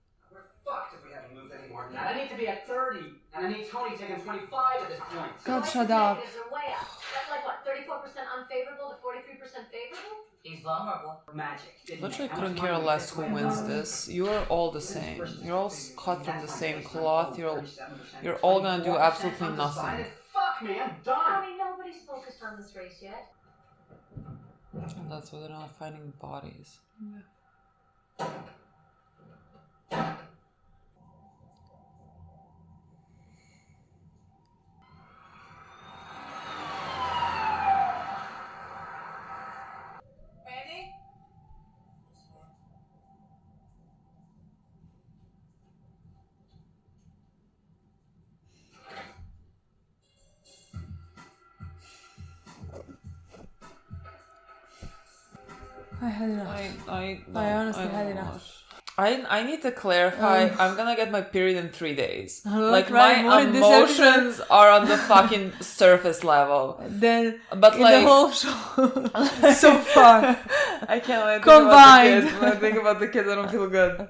fucked if we haven't moved any more than that. I need to be at 30, and I need Tony taking 25 at this point. God, shut up. Negatives are way up. That's like what, 34% unfavorable to 43% favorable? He's vulnerable. Magic. Literally couldn't care less who wins this. You are all the same. You're all cut from the same cloth. You're all gonna do absolutely nothing. Fuck me, I'm done. I mean, nobody's focused on this race yet. And that's why they're not finding bodies. Randy? I had enough. I honestly had enough. I need to clarify. I'm gonna get my period in 3 days. Like right, my emotions are on the fucking surface level. Then, but like the whole show, so far. I can't wait. Combined. When I think about the kids, I don't feel good.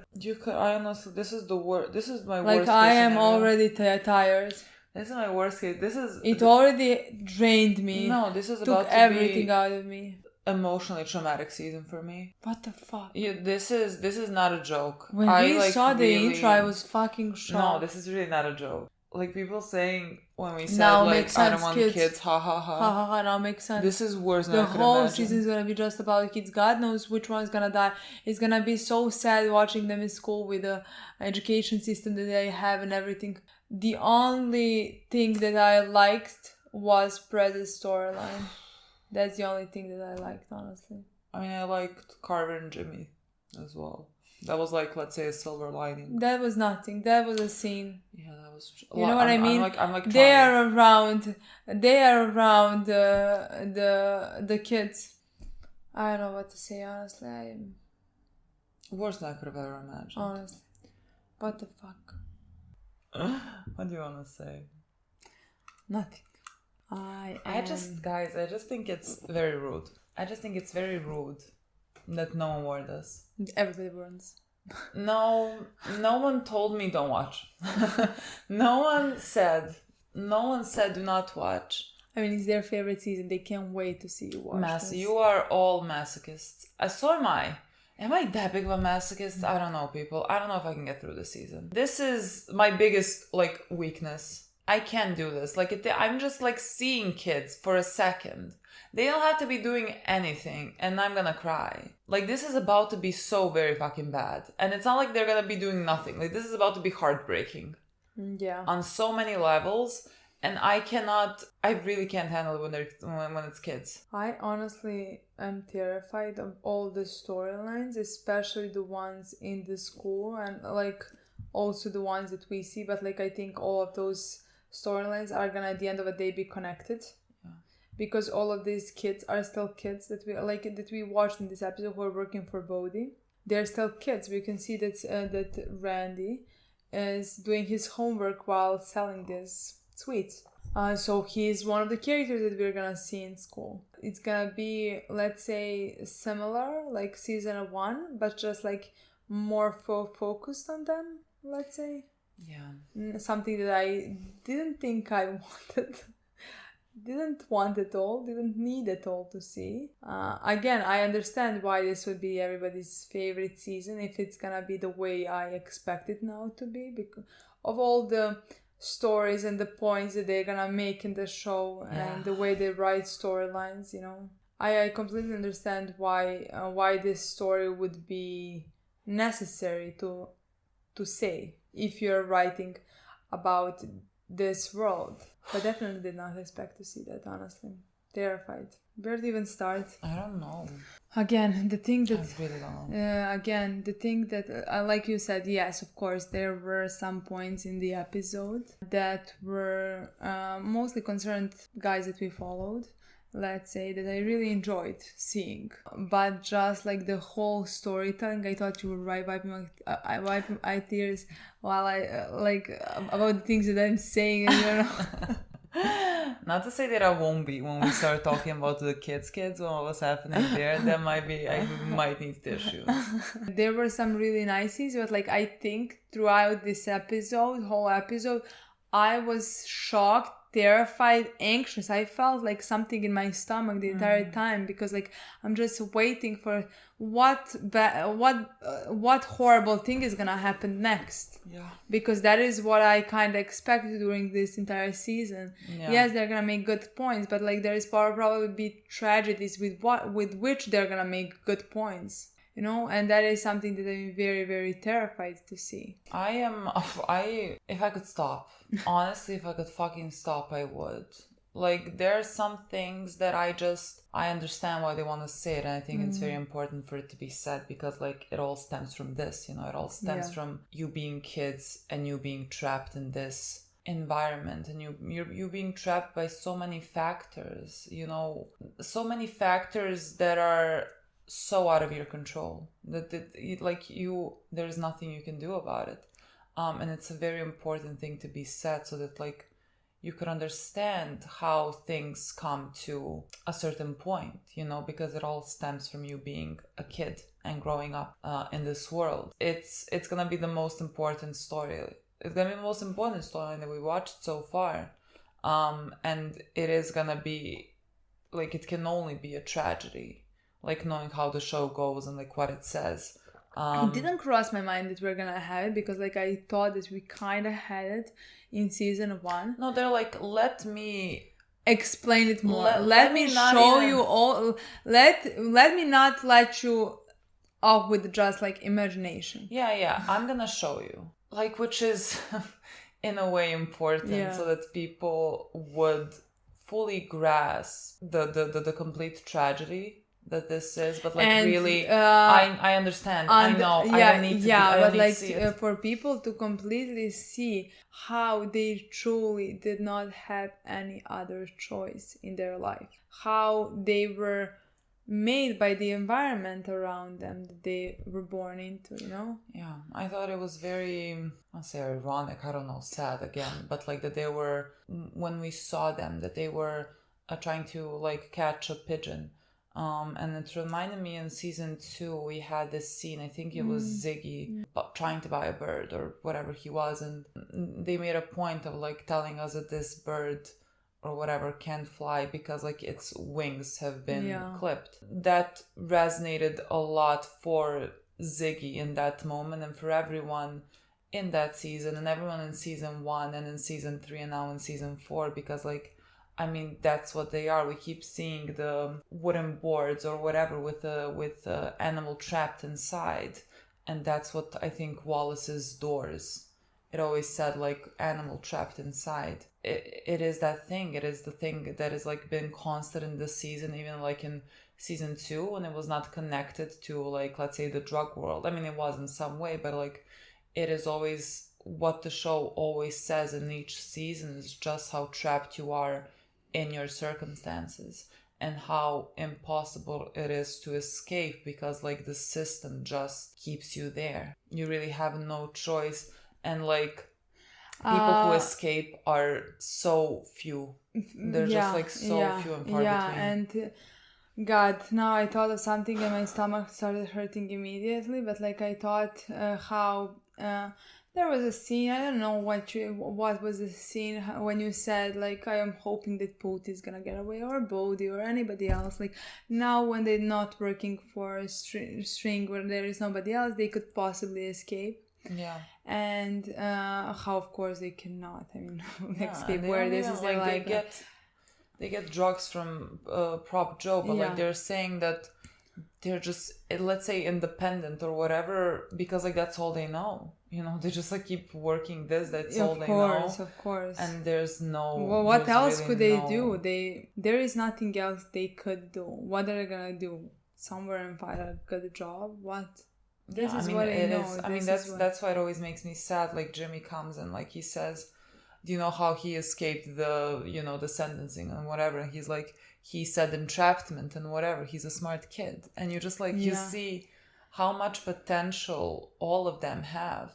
I honestly, this is the worst. This is my worst. Like I case am scenario. already tired. This is my worst case. This is. It already drained me. No, this is took about to everything be out of me. Emotionally traumatic season for me. What the fuck? Yeah, this is not a joke. When we saw the intro, I was fucking shocked. No, this is really not a joke. Like people saying when we said now like I don't want kids, ha ha ha. Ha ha ha, now makes sense. This is worse than the I could whole imagine. season is gonna be just about kids. God knows which one's gonna die. It's gonna be so sad watching them in school with the education system that they have and everything. The only thing that I liked was Prez's storyline. That's the only thing that I liked, honestly. I mean, I liked Carver and Jimmy as well. That was like, let's say, a silver lining. That was nothing. That was a scene. Yeah, that was. You know what I mean? I'm like they are around. They are around the kids. I don't know what to say. Honestly, worse than I could have ever imagined. Honestly, what the fuck? What do you want to say? Nothing. I just think it's very rude. I just think it's very rude that no one wore this. Everybody runs. No one told me don't watch. No one said do not watch. I mean, it's their favorite season. They can't wait to see you watch this. You are all masochists. So am I. Am I that big of a masochist? I don't know, people. I don't know if I can get through this season. This is my biggest weakness. I can't do this. I'm just seeing kids for a second. They don't have to be doing anything and I'm gonna cry. This is about to be so very fucking bad. And it's not like they're gonna be doing nothing. This is about to be heartbreaking. Yeah. On so many levels. And I really can't handle it when it's kids. I honestly am terrified of all the storylines, especially the ones in the school and also the ones that we see. But I think all of those storylines are gonna at the end of the day be connected, because all of these kids are still kids that we watched in this episode who are working for Bodhi. They're still kids. We can see that Randy is doing his homework while selling these sweets. So he's one of the characters that we're gonna see in school. It's gonna be, let's say, similar like season 1, but just more focused on them, let's say. Yeah. Something that I didn't think I wanted. Didn't want at all, didn't need at all to see. Again, I understand why this would be everybody's favorite season if it's gonna be the way I expect it now to be, because of all the stories and the points that they're gonna make in the show and the way they write storylines, I completely understand why this story would be necessary to say if you're writing about this world. But definitely did not expect to see that, honestly. Terrified. Where to even start? I don't know. Again, the thing that... I really don't know. Again, the thing that, like you said, yes, of course, there were some points in the episode that were mostly concerned guys that we followed. let's say, that I really enjoyed seeing. But just like the whole storytelling, I thought you were wiping my tears while I about the things that I'm saying, and you know. Not to say that I won't be when we start talking about the kids and what was happening there. That might be, I might need tissues. There were some really nice scenes, but like I think throughout this whole episode, I was shocked, terrified, anxious. I felt like something in my stomach the entire time, because like I'm just waiting for what horrible thing is gonna happen next. Yeah. Because that is what I kind of expected during this entire season. Yeah. Yes, they're gonna make good points, but like there is probably be tragedies with which they're gonna make good points. You know, and that is something that I'm very, very terrified to see. If I could stop, honestly, if I could fucking stop, I would. Like, there are some things that I understand why they want to say it, and I think it's very important for it to be said, because like it all stems from this, you know, it all stems from you being kids and you being trapped in this environment, and you're being trapped by so many factors, you know, so many factors that are so out of your control that there's nothing you can do about it, and it's a very important thing to be said, so that like you could understand how things come to a certain point, you know, because it all stems from you being a kid and growing up in this world. It's gonna be the most important story. It's gonna be the most important story that we watched so far, and it is gonna be like, it can only be a tragedy. Like, knowing how the show goes and like what it says. It didn't cross my mind that we're gonna have it, because like I thought that we kind of had it in season 1. No, they're like, let me explain it more. Let me show you all. Let me not let you off with just like imagination. Yeah, I'm gonna show you, like, which is in a way important, so that people would fully grasp the complete tragedy that this is, but like, and really I understand, I know, I don't need to but like for people to completely see how they truly did not have any other choice in their life, how they were made by the environment around them that they were born into, you know. Yeah, I thought it was very, I'll say ironic, I don't know, sad again, but like that they were, when we saw them, that they were trying to like catch a pigeon. And it reminded me, in season 2 we had this scene, I think it was Ziggy trying to buy a bird or whatever he was, and they made a point of like telling us that this bird or whatever can't fly because like its wings have been clipped. That resonated a lot for Ziggy in that moment, and for everyone in that season, and everyone in season 1 and in season 3 and now in season 4, because like, I mean, that's what they are. We keep seeing the wooden boards or whatever with the animal trapped inside. And that's what I think Wallace's doors, it always said like animal trapped inside. It is that thing. It is the thing that has like been constant in this season, even like in season 2 when it was not connected to like, let's say, the drug world. I mean, it was in some way, but like it is always what the show always says in each season is just how trapped you are in your circumstances and how impossible it is to escape, because like the system just keeps you there. You really have no choice, and like people who escape are so few. They're just like so few and far between. And God, now I thought of something and my stomach started hurting immediately, but like I thought how there was a scene, I don't know what was the scene when you said like, I am hoping that Pooty is gonna get away, or Bodhi or anybody else. Like now when they're not working for a string where there is nobody else, they could possibly escape. Yeah. And how of course they cannot. I mean, escape where this is like they get drugs from Prop Joe, but like they're saying that they're just, let's say, independent or whatever, because like that's all they know. You know, they just like keep working this, that's all they know. Of course. And there's no... Well, what else could they do? There is nothing else they could do. What are they gonna do? Somewhere and find a good job? What? This is what I know. I mean, that's why it always makes me sad. Like Jimmy comes and like he says, do you know how he escaped the sentencing and whatever? And he's like, he said entrapment and whatever. He's a smart kid. And you just like, you see how much potential all of them have.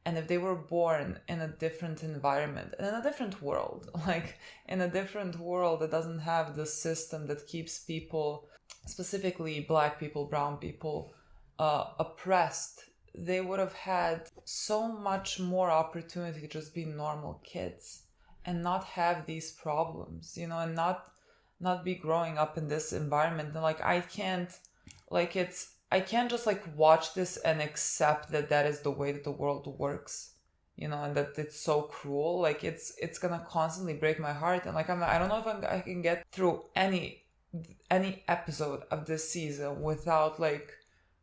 And if they were born in a different environment, in a different world, like in a different world that doesn't have the system that keeps people, specifically Black people, brown people, oppressed, they would have had so much more opportunity to just be normal kids and not have these problems, and not be growing up in this environment. And like, I can't just like watch this and accept that is the way that the world works, and that it's so cruel. Like it's gonna constantly break my heart. And like, I don't know if I can get through any episode of this season without like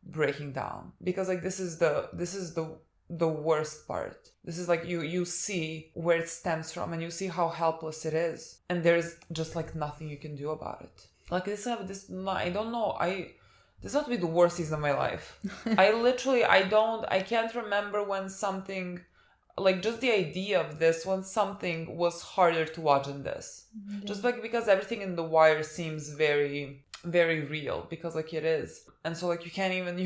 breaking down, because like this is the worst part. This is like you see where it stems from, and you see how helpless it is, and there's just like nothing you can do about it. Like this I don't know, this has to be the worst season of my life. I can't remember when something, like just the idea of this, when something was harder to watch than this. Yeah. Just like because everything in The Wire seems very, very real, because like it is. And so like you can't even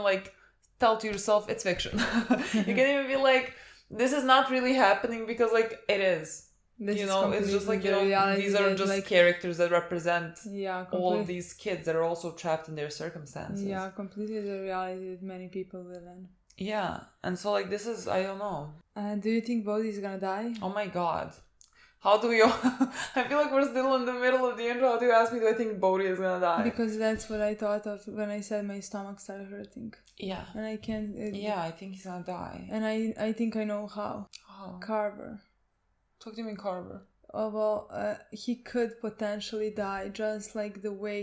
like tell to yourself it's fiction. You can't even be like, this is not really happening, because like it is. It's just like, these are just like characters that represent all of these kids that are also trapped in their circumstances. Yeah, completely the reality that many people live in. Yeah, and so like this is, I don't know. Do you think Bodhi is gonna die? Oh my god. How do we all... I feel like we're still in the middle of the intro. How do you ask me, do I think Bodhi is gonna die? Because that's what I thought of when I said my stomach started hurting. Yeah. And I can't... I think he's gonna die. And I think I know how. How? Carver. What do you mean Carver? Oh, well, he could potentially die, just like the way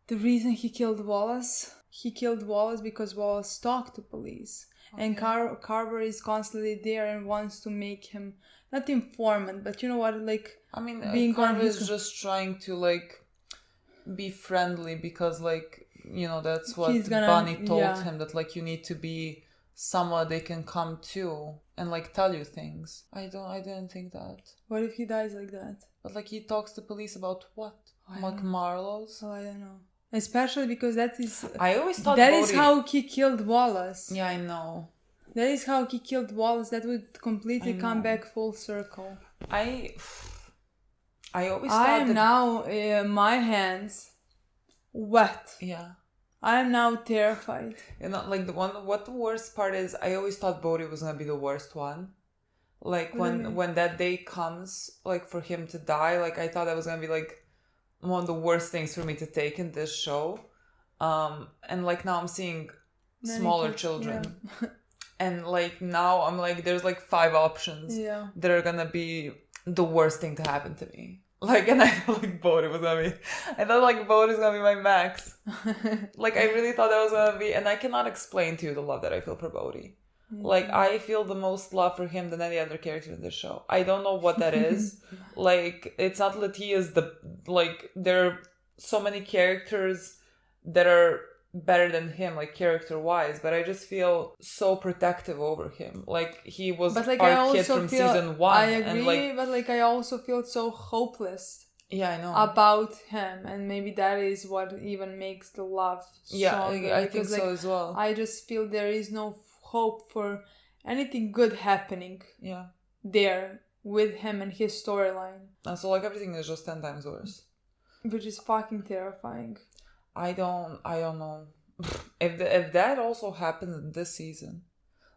the reason he killed Wallace. He killed Wallace because Wallace talked to police. Okay. And Carver is constantly there and wants to make him, not informant, but you know what, like... I mean, being Carver is just trying to, like, be friendly, because, like, that's what Bonnie told him, that, like, you need to be someone they can come to and like tell you things. I didn't think that. What if he dies like that? But like he talks to police about what? Like Marlowe's? Oh, I don't know. Especially because that is... I always thought that is how he killed Wallace. Yeah, I know. That is how he killed Wallace. That would completely come back full circle. I always thought I am now my hands wet. Yeah. I'm now terrified. Like what the worst part is, I always thought Bodhi was gonna be the worst one. Like when that day comes, like for him to die, like I thought that was gonna be like one of the worst things for me to take in this show. And like now I'm seeing smaller children. Yeah. And like now I'm like, there's like 5 options that are gonna be the worst thing to happen to me. Like, and I thought like Bodhi was gonna be, I thought like Bodhi's gonna be my max. Like I really thought that was gonna be, and I cannot explain to you the love that I feel for Bodhi. Mm-hmm. Like I feel the most love for him than any other character in this show. I don't know what that is. Like it's not that he is there are so many characters that are better than him, like character wise, but I just feel so protective over him. Like he was our kid from season 1. I agree, but like I also feel so hopeless. Yeah, I know. About him, and maybe that is what even makes the love stronger. Yeah, I think so as well. I just feel there is no hope for anything good happening. Yeah. There with him and his storyline. And so like everything is just 10 times worse. Which is fucking terrifying. I don't know. If that also happens in this season,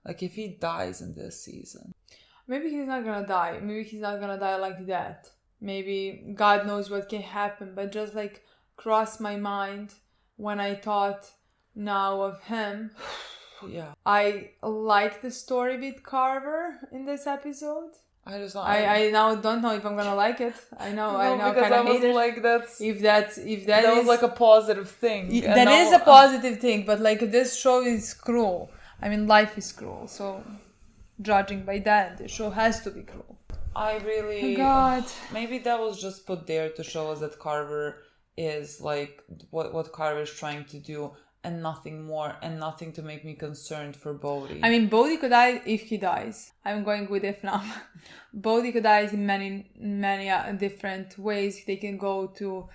like if he dies in this season, maybe he's not gonna die. Maybe he's not gonna die like that. Maybe God knows what can happen. But just like crossed my mind when I thought now of him. Yeah. I like the story with Carver in this episode. I now don't know if I'm gonna like it. I know kind of hate it. Like if that was like a positive thing. That is a positive thing, but like this show is cruel. I mean, life is cruel. So, judging by that, the show has to be cruel. I really... God. Maybe that was just put there to show us that Carver is like what Carver is trying to do, and nothing more, and nothing to make me concerned for Bodhi. I mean, Bodhi could die if he dies. I'm going with if now. Bodhi could die in many different ways. They can go to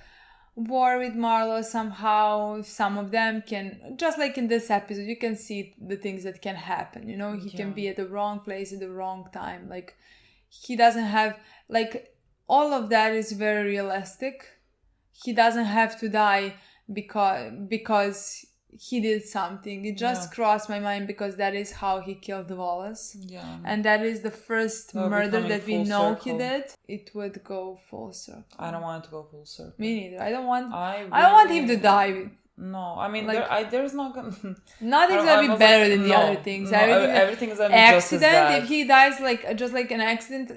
war with Marlo somehow. Some of them can, just like in this episode, you can see the things that can happen. You know, he can be at the wrong place at the wrong time. Like, he doesn't have, like, all of that is very realistic. He doesn't have to die because he did something. It just crossed my mind because that is how he killed Wallace. Yeah. And that is the first murder that we know circle. he did. It would go full circle. I don't want it to go full circle. Me neither. I don't want really, him to die. No, I mean, like, there's not gonna... Nothing's gonna be better than the other things. Everything's gonna be just as accident, bad. if he dies, like, just like an accident,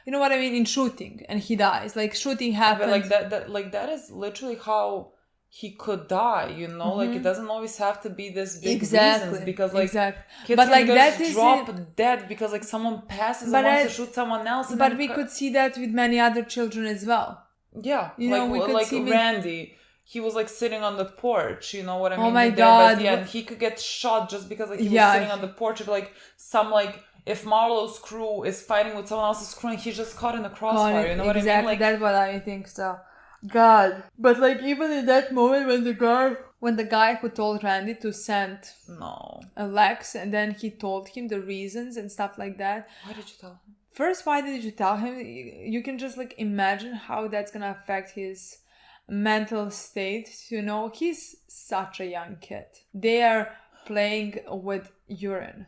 you know what I mean, in shooting, and he dies. Like, shooting happens. But like that is literally how he could die, you know? Like, it doesn't always have to be this big reasons, because like kids but like can that just is drop dead because like someone passes and wants to shoot someone else. And but we could see that with many other children as well. Yeah, you know, we could like see Randy. He was like sitting on the porch, you know what I mean? Oh my God. Yeah, and he could get shot just because like he was sitting on the porch of like some like, if Marlo's crew is fighting with someone else's crew and he's just caught in the crossfire, you know what I mean? Like, that's what I think, so. God. But like, even in that moment when the guy who told Randy to send Lex, and then he told him the reasons and stuff like that. Why did you tell him? First, why did you tell him? You can just like imagine how that's gonna affect his mental state. You know, he's such a young kid. They are playing with urine.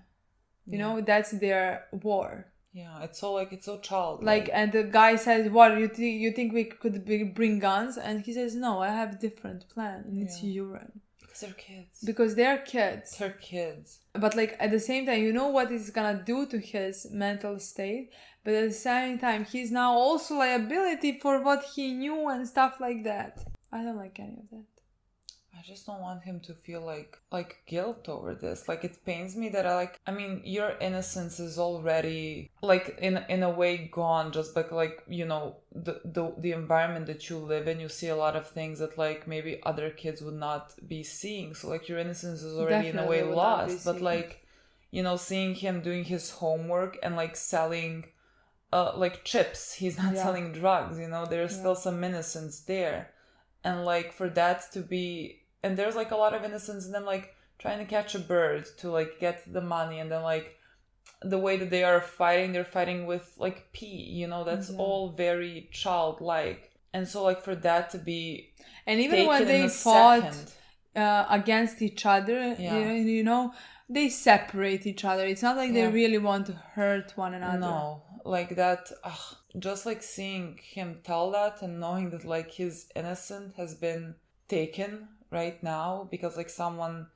You know, that's their war. Yeah, it's so childlike. Like, and the guy says, "What you think we could bring guns?" And he says, "No, I have a different plan, and it's urine." Because they're kids. Because they're kids. They're kids. But like at the same time, you know what it's gonna do to his mental state. But at the same time, he's now also liability for what he knew and stuff like that. I don't like any of that. I just don't want him to feel like guilt over this. Like, it pains me that I mean, your innocence is already like in a way gone, just like you know, the environment that you live in, you see a lot of things that like maybe other kids would not be seeing. So like your innocence is already in a way lost. But like, you know, seeing him doing his homework and like selling like chips, he's not selling drugs, you know, there's still some innocence there. And like for that to be, and there's like a lot of innocence in them like trying to catch a bird to like get the money, and then like the way that they are fighting, they're fighting with like pee, you know, that's all very childlike. And so like for that to be, and even when they fought against each other, you know, they separate each other. It's not like they really want to hurt one another. No, like that, just like seeing him tell that and knowing that like his innocence has been taken right now because like someone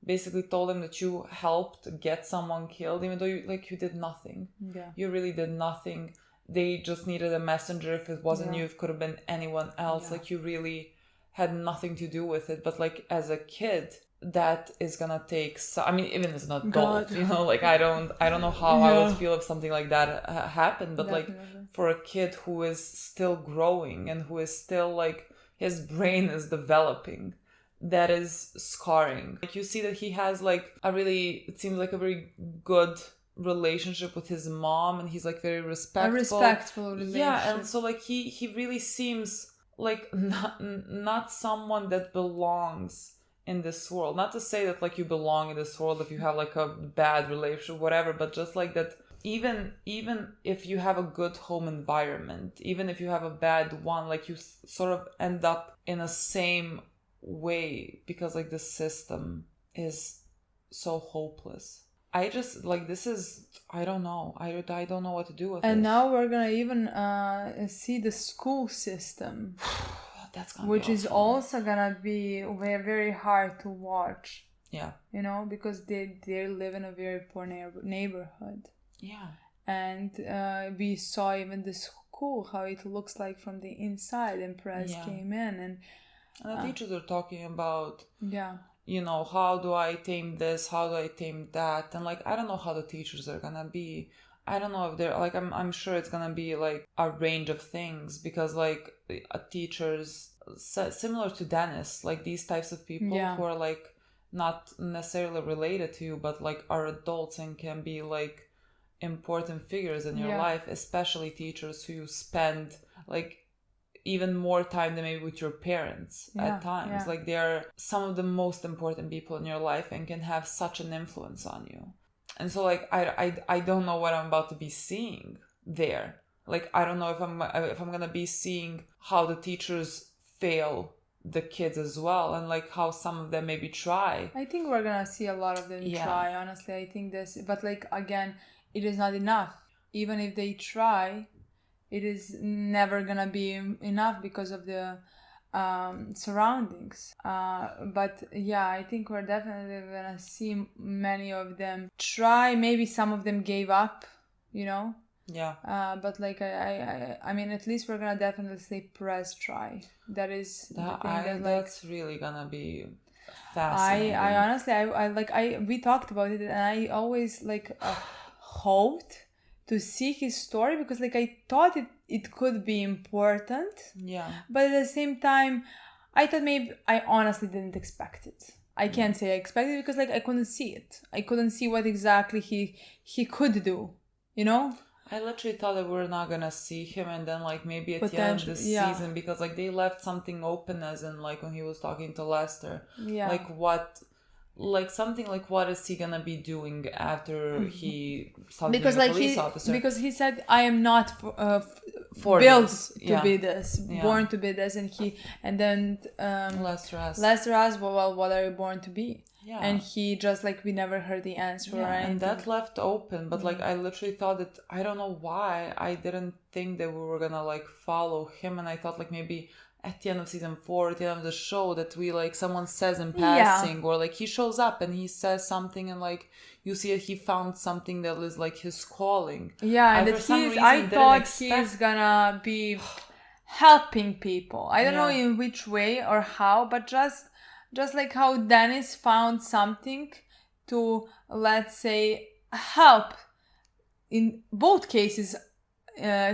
basically told him that you helped get someone killed, even though you did nothing. You really did nothing. They just needed a messenger. If it wasn't you, it could have been anyone else. Like you really had nothing to do with it. But like as a kid, that is gonna take I mean, even as an adult, you know, like I don't know how I would feel if something like that happened, but like for a kid who is still growing and who is still like his brain is developing, that is scarring. Like you see that he has like it seems like a very good relationship with his mom, and he's like very respectful. A respectful relationship. Yeah, and so like he really seems like not someone that belongs in this world. Not to say that like you belong in this world if you have like a bad relationship, whatever, but just like that even if you have a good home environment, even if you have a bad one, like you sort of end up in a same way because like the system is so hopeless. I just like this is I don't know what to do with it. And now we're gonna even see the school system. That's gonna which be is awful. also gonna be very, very hard to watch. Yeah. You know, because they live in a very poor neighborhood. Yeah. And we saw even the school, how it looks like from the inside, and press came in. And the teachers are talking about, yeah, you know, how do I tame this? How do I tame that? And like, I don't know how the teachers are gonna be. I don't know if they're like, I'm sure it's gonna be like a range of things, because like teachers similar to Dennis, like these types of people who are like not necessarily related to you, but like are adults and can be like important figures in your life, especially teachers who you spend like even more time than maybe with your parents at times. Like they are some of the most important people in your life and can have such an influence on you. And so like I don't know what I'm about to be seeing there. Like I don't know if I'm gonna be seeing how the teachers fail the kids as well, and like how some of them maybe try. I think we're gonna see a lot of them try, honestly. I think this, but like again, it is not enough. Even if they try, it is never gonna be enough because of the surroundings. But yeah, I think we're definitely gonna see many of them try. Maybe some of them gave up, you know. Yeah. But like I mean, at least we're gonna definitely say press try. That is the thing that's really gonna be fascinating. I honestly we talked about it, and I always like hoped to see his story because like I thought it could be important. Yeah. But at the same time, I thought maybe I honestly didn't expect it. I can't say I expected it because like I couldn't see it. I couldn't see what exactly he could do, you know? I literally thought that we were not gonna see him, and then like maybe at the end of the season, because like they left something open, as in like when he was talking to Lester, like what is he gonna be doing after he started being a police officer? Because he said I am not for built this. to be this, born to be this, and then Lester asked, well, what are you born to be? Yeah. And he just like we never heard the answer or anything. And that left open, but like I literally thought that I don't know why I didn't think that we were gonna like follow him, and I thought like maybe at the end of season 4, at the end of the show, that we like someone says in passing or like he shows up and he says something and like you see that he found something that is like his calling. Yeah, and that I thought he's gonna be helping people. I don't know in which way or how, but just like how Dennis found something to, let's say, help in both cases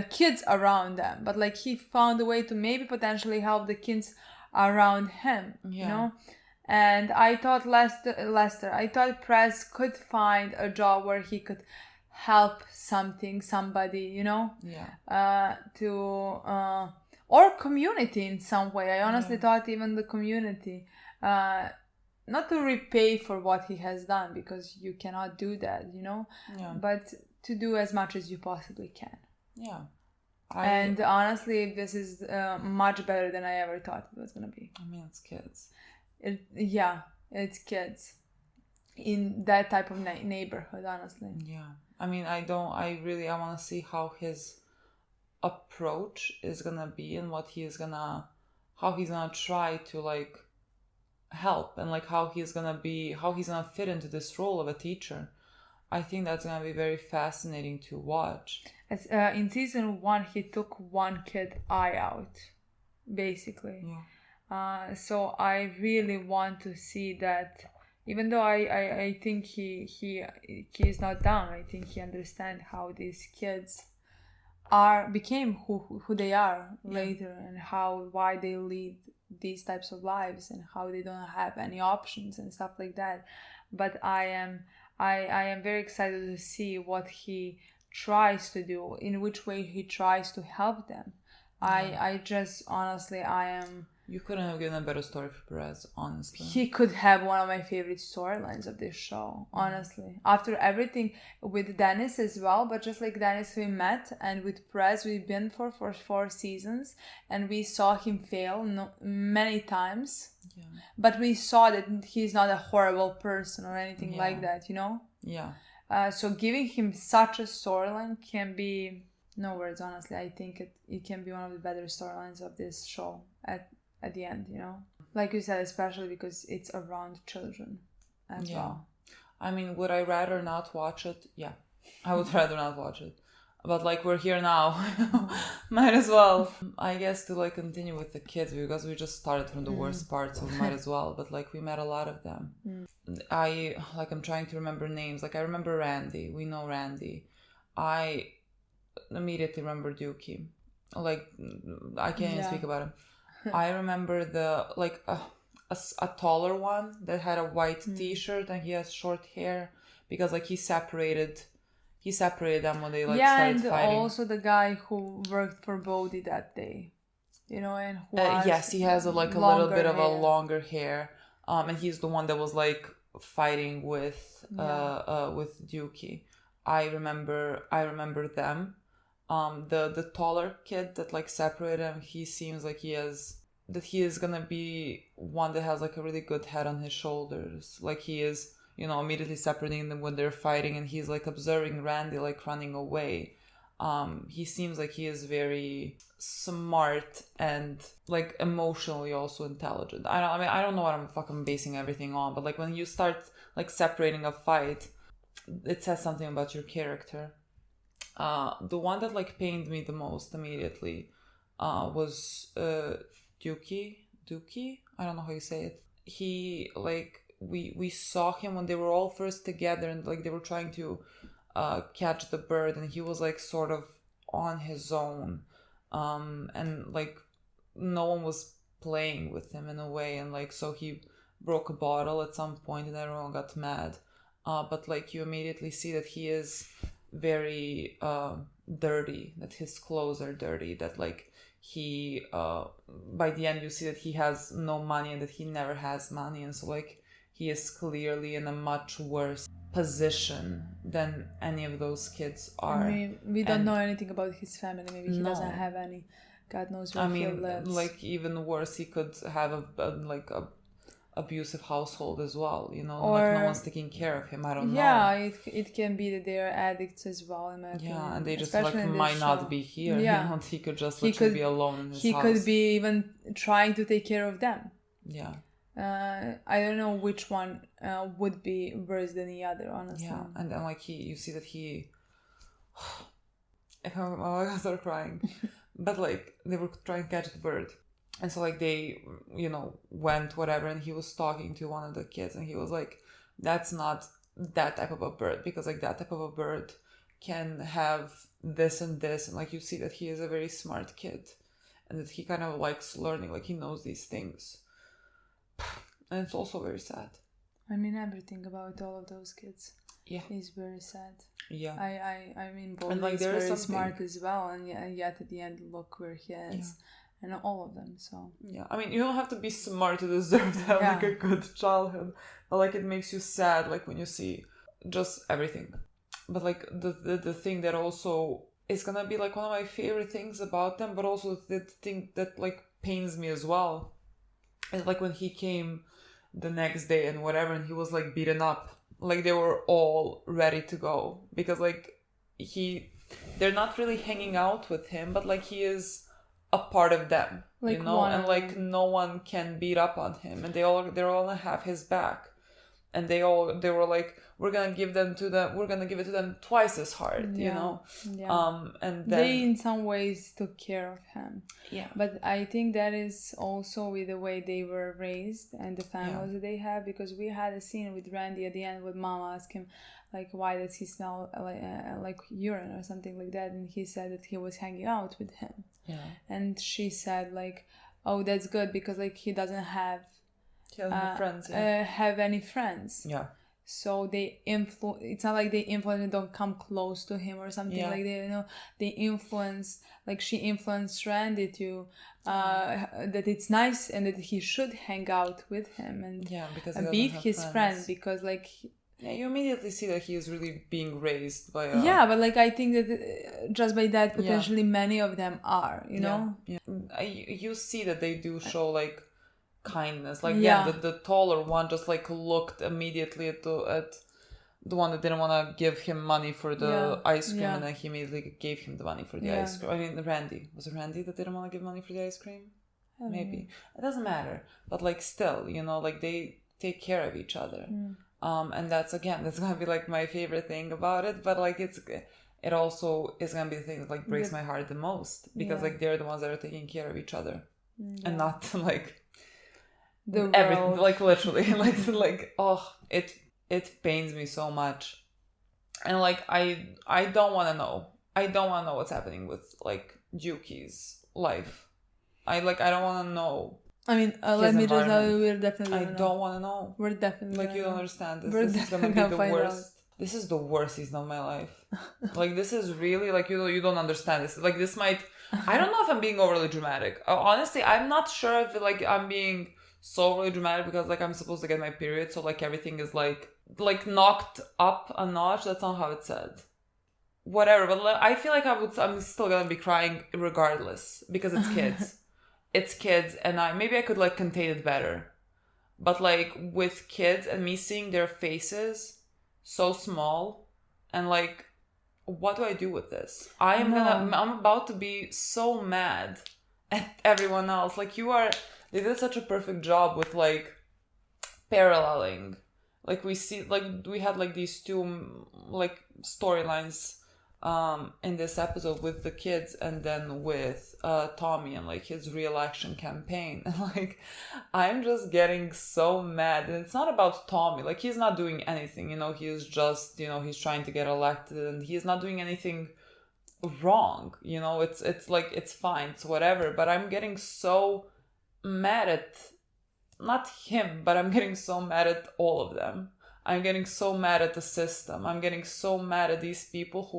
kids around them, but like he found a way to maybe potentially help the kids around him, you know. And I thought I thought Press could find a job where he could help somebody, you know, or community in some way. I honestly thought even the community, not to repay for what he has done, because you cannot do that, you know, but to do as much as you possibly can. Yeah. And honestly, this is much better than I ever thought it was going to be. I mean, it's kids. It's kids in that type of neighborhood, honestly. Yeah. I mean, I want to see how his approach is going to be and how he's going to try to like help, and like how he's going to fit into this role of a teacher. I think that's going to be very fascinating to watch. In season 1, he took one kid's eye out, basically. Yeah. So I really want to see that. Even though I think he is not dumb, I think he understands how these kids became who they are later, and why they lead these types of lives, and how they don't have any options and stuff like that. But I am very excited to see what he tries to do, in which way he tries to help them. I just honestly You couldn't have given a better story for Perez, honestly. He could have one of my favorite storylines of this show, honestly. After everything with Dennis as well, but just like Dennis we met, and with Perez we've been for 4 seasons, and we saw him fail many times. Yeah. But we saw that he's not a horrible person or anything like that, you know? Yeah. So giving him such a storyline can be, no words, honestly. I think it can be one of the better storylines of this show at the end, you know? Like you said, especially because it's around children as well. I mean, would I rather not watch it? Yeah, I would rather not watch it. But like, we're here now. Might as well. I guess to like continue with the kids, because we just started from the worst part, so we might as well. But like, we met a lot of them. I'm trying to remember names. Like, I remember Randy. We know Randy. I immediately remember Dookie. Like, I can't even speak about him. I remember a taller one that had a white t-shirt and he has short hair, because like he separated them when they like started fighting. And also the guy who worked for Bodhi that day, you know, and who yes, he has a little bit of a longer hair, and he's the one that was like fighting with Dookie. I remember them. The taller kid that like separated him, he seems like he is gonna be one that has like a really good head on his shoulders. Like he is, you know, immediately separating them when they're fighting, and he's like observing Randy like running away. He seems like he is very smart and like emotionally also intelligent. I don't know what I'm fucking basing everything on, but like when you start like separating a fight, it says something about your character. The one that like pained me the most immediately was Dookie. I don't know how you say it. He like we saw him when they were all first together, and like they were trying to catch the bird, and he was like sort of on his own, and like no one was playing with him in a way, and like so he broke a bottle at some point and everyone got mad, but like you immediately see that he is very dirty, that his clothes are dirty, that like he by the end you see that he has no money and that he never has money, and so like he is clearly in a much worse position than any of those kids are. I mean, we don't know anything about his family. Maybe he doesn't have any. God knows where he lives. Like even worse, he could have a abusive household as well, you know, or, like no one's taking care of him. I don't know. Yeah, it can be that they're addicts as well, in my opinion. Yeah, and they just like might not be here. Yeah, you know, he could just literally be alone in his house. He could be even trying to take care of them. Yeah. I don't know which one would be worse than the other, honestly. Yeah, and then like you see that he. If I'm gonna start crying, but like they were trying to catch the bird. And so like they, you know, went whatever, and he was talking to one of the kids, and he was like, that's not that type of a bird, because like that type of a bird can have this and this, and like you see that he is a very smart kid, and that he kind of likes learning, like he knows these things. And it's also very sad. I mean, everything about all of those kids is very sad. Yeah. I mean, Bob like, is very smart as well, and yet at the end, look where he is. Yeah. And all of them, so yeah. I mean, you don't have to be smart to deserve to have like a good childhood, but like it makes you sad, like when you see just everything. But like the thing that also is gonna be like one of my favorite things about them, but also the thing that like pains me as well, is like when he came the next day and whatever, and he was like beaten up, like they were all ready to go, because like they're not really hanging out with him, but like he is a part of them, like, you know, and like no one can beat up on him, and they're all gonna have his back, and they were like, we're gonna give it to them twice as hard, you know. And then they in some ways took care of him. Yeah, but I think that is also with the way they were raised and the families that they have, because we had a scene with Randy at the end with Mama asked him like, why does he smell like urine or something like that, and he said that he was hanging out with him. Yeah. And she said like, oh, that's good, because like he doesn't have friends. Have any friends. Yeah. So they it's not like they influence and don't come close to him or something like they, you know, they influence, like she influenced Randy to that it's nice and that he should hang out with him and because be his friend, because like you immediately see that he is really being raised by but like I think that just by that potentially many of them are, you know. You see that they do show like kindness, like the taller one just like looked immediately at the one that didn't want to give him money for the ice cream, and then he immediately gave him the money for the ice cream. I mean, Randy, was it Randy that didn't want to give money for the ice cream? Maybe it doesn't matter, but like still, you know, like they take care of each other. And that's gonna be like my favorite thing about it, but like it also is gonna be the thing that like breaks my heart the most, because like they're the ones that are taking care of each other, and not like everything, like literally like oh, it pains me so much, and like I don't want to know what's happening with like Juki's life. I don't want to know I mean, let me just tell you, we're definitely I gonna don't know. want to know. We're definitely like gonna you don't know. understand this. We're This is gonna be definitely the gonna find worst. This is the worst season of my life. Like this is really like you don't understand this. Like this might. I don't know if I'm being overly dramatic. Honestly, I'm not sure if like I'm being so overly dramatic because like I'm supposed to get my period, so like everything is like knocked up a notch. That's not how it's said. Whatever, but I feel like I'm still gonna be crying regardless because it's kids. It's kids, and maybe I could like contain it better. But like with kids and me seeing their faces so small and like what do I do with this? I'm about to be so mad at everyone else. Like they did such a perfect job with like paralleling. Like we had like these two like storylines in this episode with the kids and then with Tommy and like his re-election campaign. And like I'm just getting so mad, and it's not about Tommy. Like he's not doing anything, he's just he's trying to get elected and he's not doing anything wrong. It's like it's fine, it's whatever. But I'm getting so mad at not him, but I'm getting so mad at all of them. I'm getting so mad at the system. I'm getting so mad at these people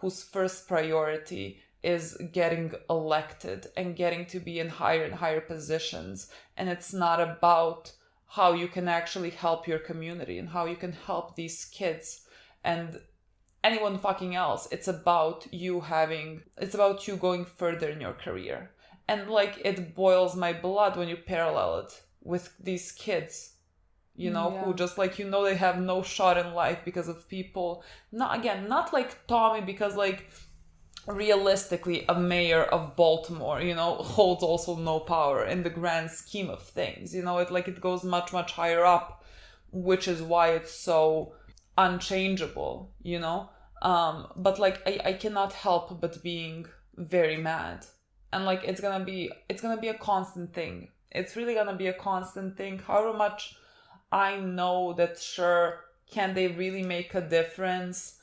whose first priority is getting elected and getting to be in higher and higher positions. And it's not about how you can actually help your community and how you can help these kids and anyone fucking else. It's about you going further in your career. And like it boils my blood when you parallel it with these kids. Who just like, they have no shot in life because of people. Not like Tommy, because like realistically a mayor of Baltimore, holds also no power in the grand scheme of things. It goes much, much higher up, which is why it's so unchangeable, but like I cannot help but being very mad. And like it's gonna be a constant thing. It's really gonna be a constant thing. However much I know that, sure, can they really make a difference?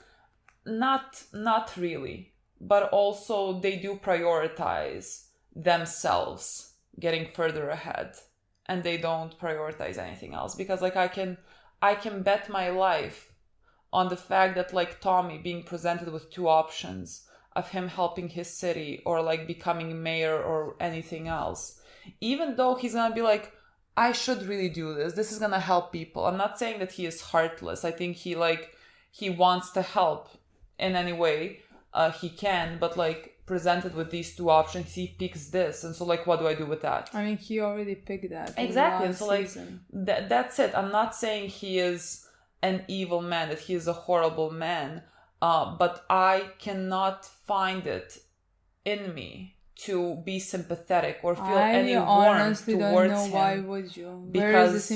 Not really. But also they do prioritize themselves getting further ahead, and they don't prioritize anything else. Because like I can bet my life on the fact that like Tommy being presented with two options of him helping his city or like becoming mayor or anything else, even though he's gonna be like, I should really do this. This is gonna help people. I'm not saying that he is heartless. I think he wants to help in any way he can, but like presented with these two options, he picks this. And so like, what do I do with that? I mean, he already picked that. Exactly. And so like, that's it. I'm not saying he is an evil man, that he is a horrible man, but I cannot find it in me to be sympathetic or feel any warmth towards him. I honestly don't know why would you. Because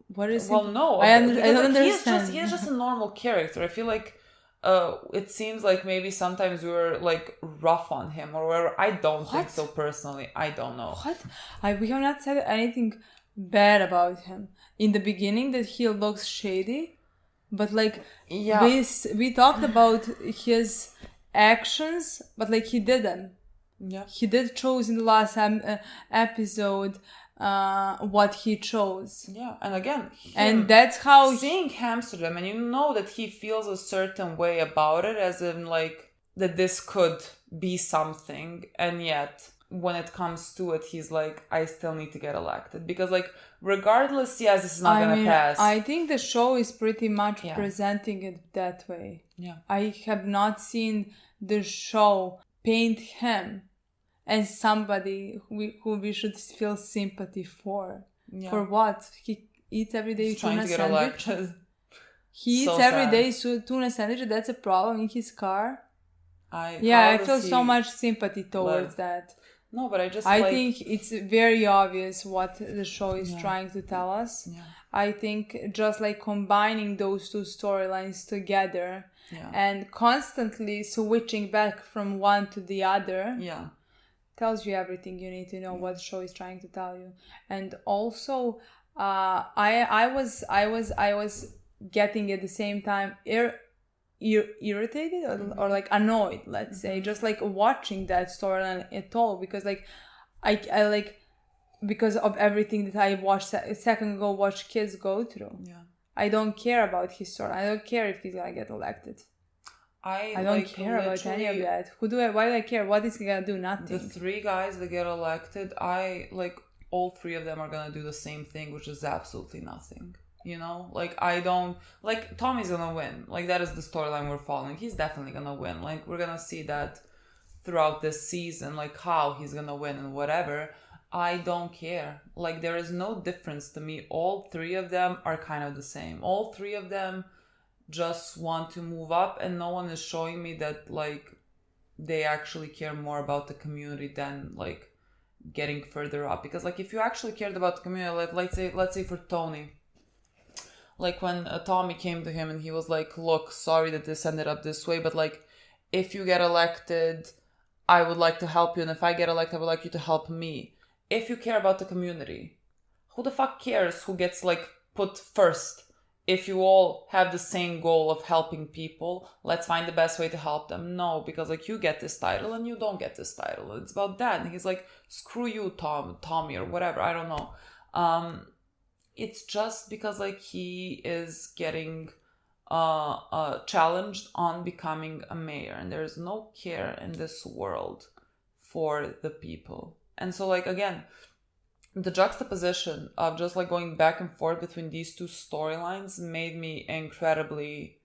what is well, no, I don't understand. He is just a normal character. I feel like it seems like maybe sometimes we were like rough on him or whatever. I don't think so personally. I don't know. We have not said anything bad about him. In the beginning that he looks shady, but like we talked about his actions, but like he did them. Yeah, he did chose in the last episode what he chose. Yeah, and again, and that's how seeing Amsterdam, and that he feels a certain way about it, as in like that this could be something, and yet when it comes to it, he's like, I still need to get elected because like regardless, yes, this is not gonna pass. I think the show is pretty much presenting it that way. Yeah, I have not seen the show paint him as somebody who we should feel sympathy for. Yeah. For what? He eats every day tuna sandwich. He eats every day tuna sandwich. That's a problem in his car. I feel so much sympathy towards that. No, but I think it's very obvious what the show is trying to tell us. Yeah. I think just like combining those two storylines together and constantly switching back from one to the other. Yeah. Tells you everything you need to know what the show is trying to tell you. And also I was getting at the same time irritated or like annoyed, let's say, just like watching that storyline at all, because like I like because of everything that I watched a second ago, watched kids go through. Yeah. I don't care about his story. I don't care if he's gonna get elected. I don't care about any of that. Why do I care? What is he gonna do? Nothing. The 3 guys that get elected, all 3 of them are gonna do the same thing, which is absolutely nothing. You know, I don't Tommy's gonna win. That is the storyline we're following. He's definitely gonna win. We're gonna see that throughout this season, how he's gonna win and whatever. I don't care. There is no difference to me. All 3 of them are kind of the same. All 3 of them just want to move up, and no one is showing me that they actually care more about the community than getting further up. Because if you actually cared about the community, let's say for Tony, when Tommy came to him and he was like, look, sorry that this ended up this way, but if you get elected, I would like to help you, and if I get elected, I would like you to help me. If you care about the community, who the fuck cares who gets put first? If you all have the same goal of helping people, let's find the best way to help them. No, because you get this title and you don't get this title. It's about that. And he's like, screw you, Tommy, or whatever. I don't know. It's just because he is getting challenged on becoming a mayor, and there's no care in this world for the people. And so again, the juxtaposition of just like going back and forth between these two storylines made me incredibly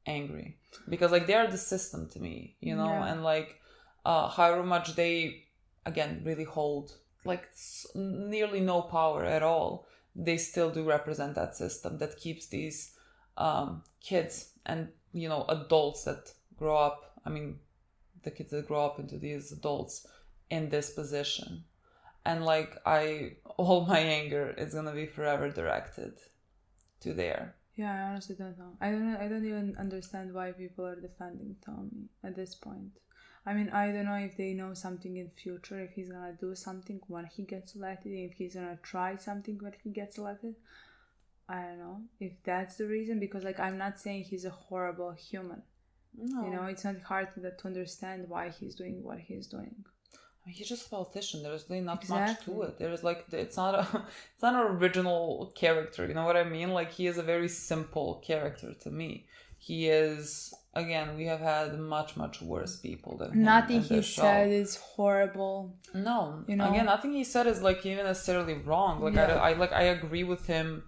angry, because like they are the system to me, you know. Yeah. And like however much they again really hold like nearly no power at all, they still do represent that system that keeps these kids and, you know, adults that grow up, I mean the kids that grow up into these adults in this position. And like all my anger is gonna be forever directed to there. Yeah, I honestly don't know. I don't even understand why people are defending Tommy at this point. I mean, I don't know if they know something in future, if he's gonna do something when he gets elected, if he's gonna try something when he gets elected. I don't know if that's the reason, because like I'm not saying he's a horrible human. No. You know, it's not hard to understand why he's doing what he's doing. I mean, he's just a politician. There's really not much to it. There's like it's not an original character. You know what I mean? Like he is a very simple character to me. He is, again, we have had much worse people than him. Nothing he said is horrible. No, you know. Again, nothing he said is like even necessarily wrong. Like yeah. I agree with him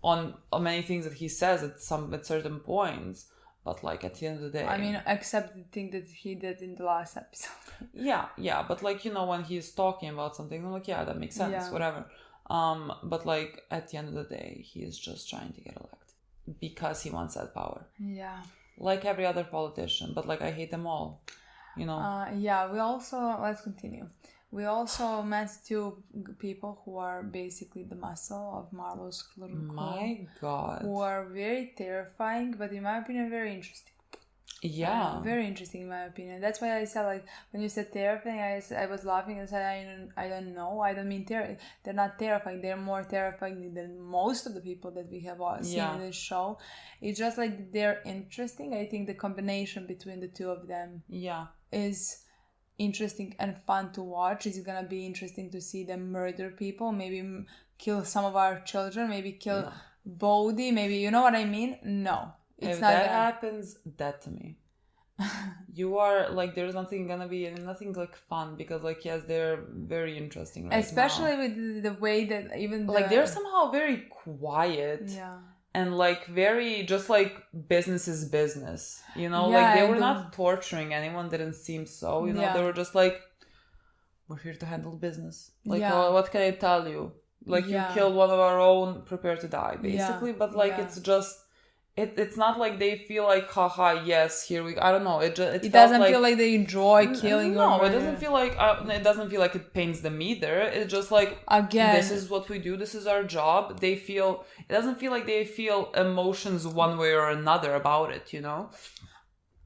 on many things that he says at certain points. But like at the end of the day, I mean, except the thing that he did in the last episode. yeah. But like, you know, when he's talking about something, I'm like, yeah, that makes sense, whatever. But like at the end of the day, he is just trying to get elected because he wants that power. Yeah. Like every other politician, but like I hate them all. You know. Yeah. Let's continue. We also met two people who are basically the muscle of Marlo's little crew. My God. Who are very terrifying, but in my opinion, very interesting. Yeah. Very interesting in my opinion. That's why I said, like, when you said terrifying, I was laughing and said, I don't know. I don't mean they're not terrifying. They're more terrifying than most of the people that we have seen in this show. It's just like they're interesting. I think the combination between the two of them is interesting and fun to watch. Is it gonna be interesting to see them murder people, maybe kill some of our children, maybe kill Bodhi, maybe, you know what I mean? No, it's if not that happens, that to me you are like, there's nothing gonna be nothing like fun, because like yes, they're very interesting right especially now. With the way that even like they're somehow very quiet and like very just like business is business, you know. Like they were not torturing anyone, didn't seem so, you know. They were just like, we're here to handle business, like what can I tell you, like you killed one of our own, prepare to die basically. But like it's just it's not like they feel like haha yes here we, I don't know, it doesn't like, feel like they enjoy killing. No, it doesn't feel like it pains them either. It's just like, again, this is what we do, this is our job. It doesn't feel like they feel emotions one way or another about it, you know.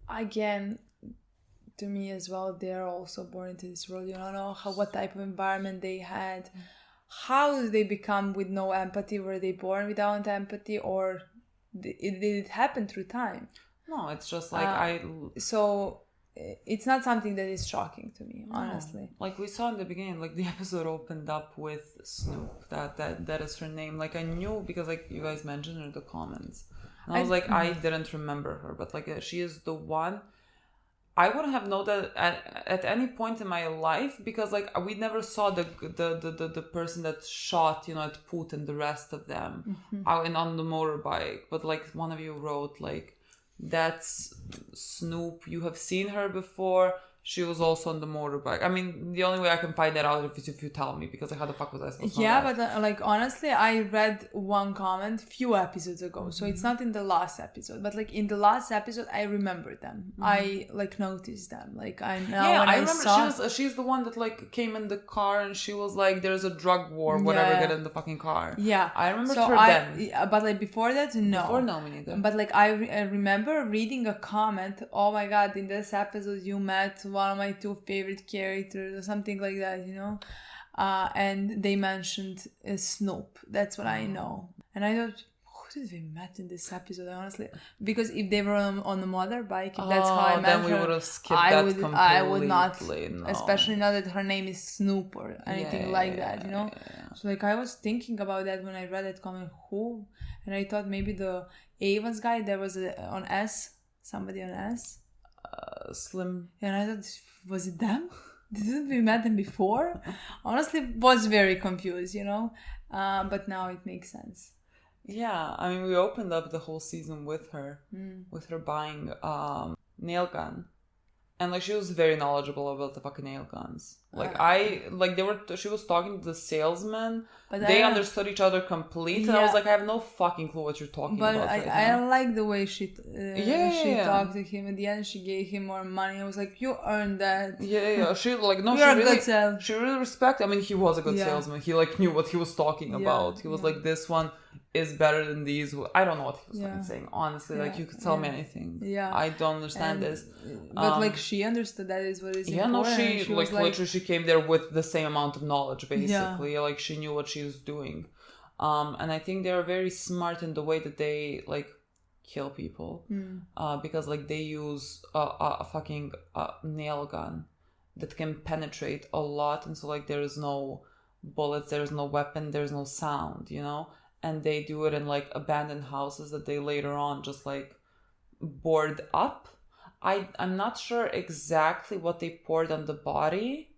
Again, to me as well, they're also born into this world. You don't know what type of environment they had. How did they become with no empathy? Were they born without empathy, or did it happen through time? No, it's just like so it's not something that is shocking to me, honestly. Like we saw in the beginning, like the episode opened up with Snoop. That is her name. Like I knew because like you guys mentioned in the comments. And I was like, I didn't remember her, but like she is the one. I wouldn't have known that at any point in my life because like we never saw the person that shot, at Put and the rest of them out and on the motorbike. But like one of you wrote like, that's Snoop. You have seen her before. She was also on the motorbike. I mean, the only way I can find that out is if you tell me, because like, how the fuck was I supposed to know that? But like honestly, I read one comment few episodes ago, so it's not in the last episode, but like in the last episode, I remember them. I like noticed them. Like I now when I remember she's the one that like came in the car and she was like, "There's a drug war, whatever, get in the fucking car." Yeah, I remember her then. But like before that, no. Before, no, me neither. But like I remember reading a comment. Oh my god! In this episode, you met one of my 2 favorite characters or something like that, and they mentioned Snoop. That's what I know. And I thought, who did we met in this episode, honestly? Because if they were on the motorbike, if that's how I met then her, we would have skipped that completely. I would not, no. especially now that her name is Snoop or anything like that, So like I was thinking about that when I read that comment, who? And I thought maybe the Avon's guy, there was on S, somebody on S. Slim. And I thought, was it them? Didn't we met them before? Honestly, was very confused, but now it makes sense. Yeah, I mean, we opened up the whole season with her buying nail gun, and like she was very knowledgeable about the fucking nail guns. She was talking to the salesman. But they understood each other completely. I was like, I have no fucking clue what you're talking about. But I like the way she talked to him. At the end, she gave him more money. I was like, you earned that. Yeah. She like no. She really respected. I mean, he was a good salesman. He like knew what he was talking about. He was like, this one is better than these. I don't know what he was fucking saying. Honestly, like you could tell me anything. Yeah. I don't understand this. But like she understood that is what is important. She like literally she came there with the same amount of knowledge basically. Yeah. Like she knew what she was doing. And I think they're very smart in the way that they like kill people. Because like they use a fucking nail gun that can penetrate a lot, and so like there's no bullets, there's no weapon, there's no sound, and they do it in like abandoned houses that they later on just like board up. I'm not sure exactly what they poured on the body.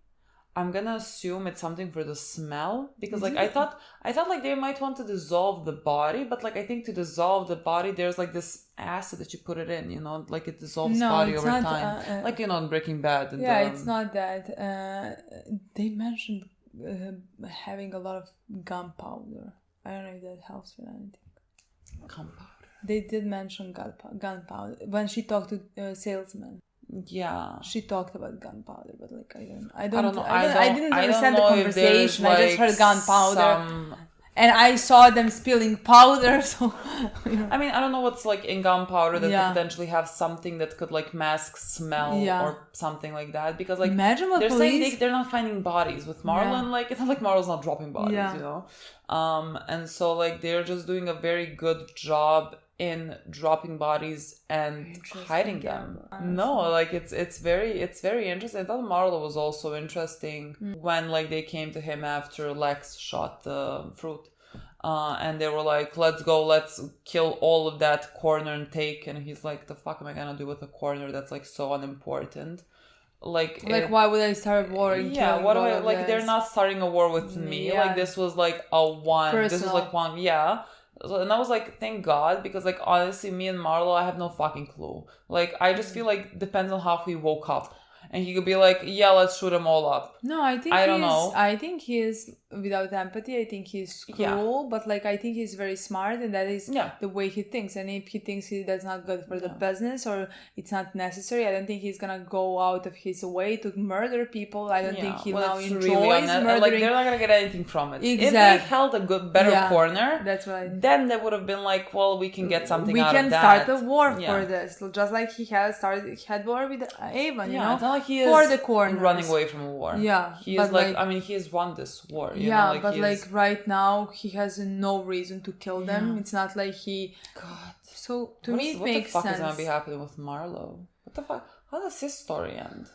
I'm gonna assume it's something for the smell, because like I thought like they might want to dissolve the body, but like I think to dissolve the body there's like this acid that you put it in, like it dissolves body over time, like in Breaking Bad. And, it's not that. They mentioned having a lot of gunpowder. I don't know if that helps with anything. Gunpowder. They did mention gunpowder when she talked to salesman. Yeah, she talked about gunpowder, but like I didn't understand the conversation. I just heard gunpowder, and I saw them spilling powder. So, I mean, I don't know what's like in gunpowder that could potentially have something that could like mask smell or something like that. Because like imagine what they're saying they're not finding bodies with Marlon. Like it's not like Marlon's not dropping bodies, and so like they're just doing a very good job in dropping bodies and hiding them. No, like it's very interesting. I thought Marlo was also interesting when like they came to him after Lex shot the fruit, and they were like, let's kill all of that corner and take, and he's like, the fuck am I gonna do with a corner that's like so unimportant? Like why would I start a war? What do I like? They're not starting a war with me. Like this was like a one. Personal. This is like one. Yeah. And I was like, thank God, because like honestly, me and Marlo, I have no fucking clue. Like I just feel like depends on how he woke up, and he could be like, yeah, let's shoot them all up. No, I don't know. I think he's without empathy. I think he's cruel, but like I think he's very smart, and that is the way he thinks. And if he thinks that's not good for the business or it's not necessary, I don't think he's gonna go out of his way to murder people. I don't think he now enjoys murdering. Like they're not gonna get anything from it. Exactly. If they held a better corner, that's right. Then they would have been like, well, we can get something out of that. We can start a war for this, just like he had war with Avon. It's not like he for is the corners. Running away from a war. Yeah, he is like I mean, he has won this war. But right now he has no reason to kill them. It's not like he. God. So to me, it makes sense. What the fuck is gonna be happening with Marlo? What the fuck? How does his story end?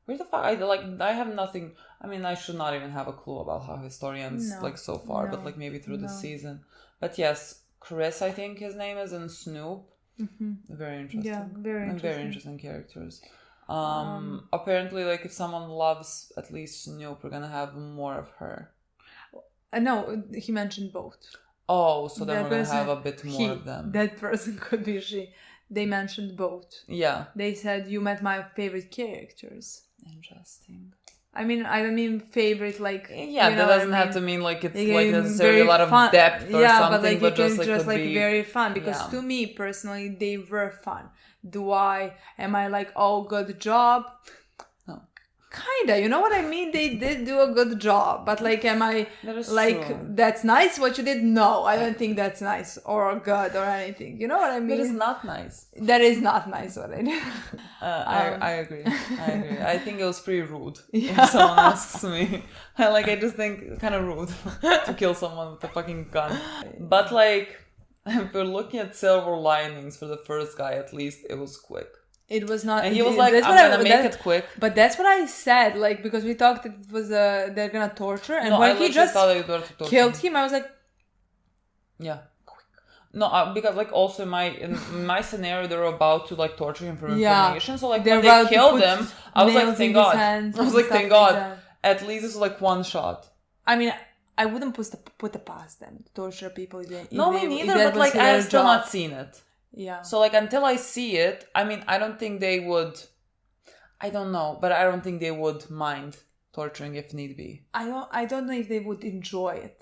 Where the fuck? I have nothing. I mean, I should not even have a clue about how his story ends, so far, but maybe through the season. But yes, Chris, I think his name is, and Snoop. Mm-hmm. Very interesting. Yeah, very interesting characters. Apparently, if someone loves at least Snoop, we're gonna have more of her. No, he mentioned both. Oh, so then we're gonna have a bit more of them. That person could be she. They mentioned both. Yeah. They said you met my favorite characters. Interesting. I don't mean favorite that doesn't have to mean it's necessarily a lot of depth or something, but just very fun, because to me personally they were fun. Am I oh, good job? No. Kinda, you know what I mean? They did do a good job, but am I true. That's nice what you did? No, I don't think that's nice or good or anything. You know what I mean? That is not nice. That is not nice what I did. I agree. I think it was pretty rude. If someone asks me, I just think kind of rude to kill someone with a fucking gun. But if we're looking at silver linings for the first guy, at least it was quick. It was not, and he was I'm gonna make it quick. But that's what I said, because we talked that it was they're gonna torture, and when he just killed him, I was like, yeah, quick. No, because also in my scenario, they were about to torture him for information. So when they killed him, I was like, thank God. Thank God. At least this was one shot. I mean, I wouldn't put it past them to torture people. No, me neither. But I've still not seen it. Yeah. So until I see it, I don't think they would. I don't know, but I don't think they would mind torturing if need be. I don't know if they would enjoy it.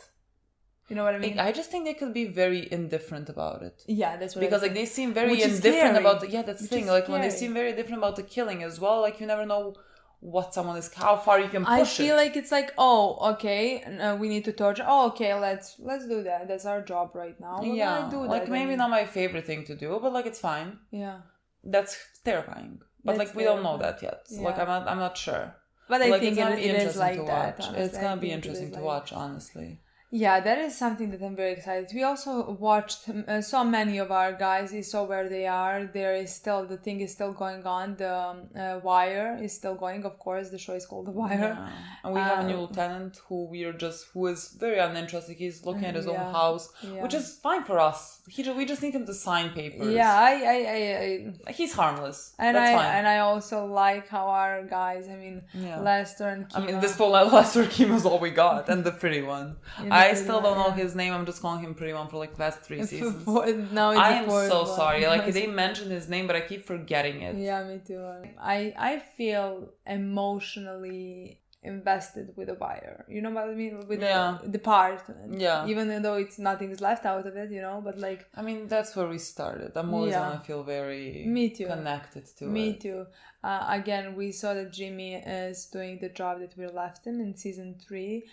You know what I mean? I just think they could be very indifferent about it. Yeah, that's what. Because they seem very indifferent about the. Yeah, that's the thing. When they seem very different about the killing as well. You never know what someone is, how far you can push it. I feel it's oh, okay, we need to torture. Oh, okay, let's do that. That's our job right now. We're gonna do that. Maybe not my favorite thing to do, but it's fine. Yeah. That's terrifying. But we don't know that yet. Yeah. I'm not sure. But I think it is like that. Honestly. It's gonna be interesting to watch, honestly. Yeah, that is something that I'm very excited. We also watched so many of our guys. We saw where they are. There is still, the thing is still going on. The Wire is still going, of course. The show is called The Wire. Yeah. And we have a new lieutenant who is very uninterested. He's looking at his own house, which is fine for us. We just need him to sign papers. Yeah, I he's harmless. And that's fine. And I also like how our guys, Lester and Kima. This whole Lester Kima is all we got, and the pretty one. I still don't know his name. I'm just calling him Pretty One for the past 3 seasons. I am so sorry. They mentioned his name, but I keep forgetting it. Yeah, me too. I feel emotionally invested with The Wire. You know what I mean? With the part. Yeah. Even though nothing's left out of it, but that's where we started. I'm always gonna feel very connected to it. Me too. Again, we saw that Jimmy is doing the job that we left him in season 3.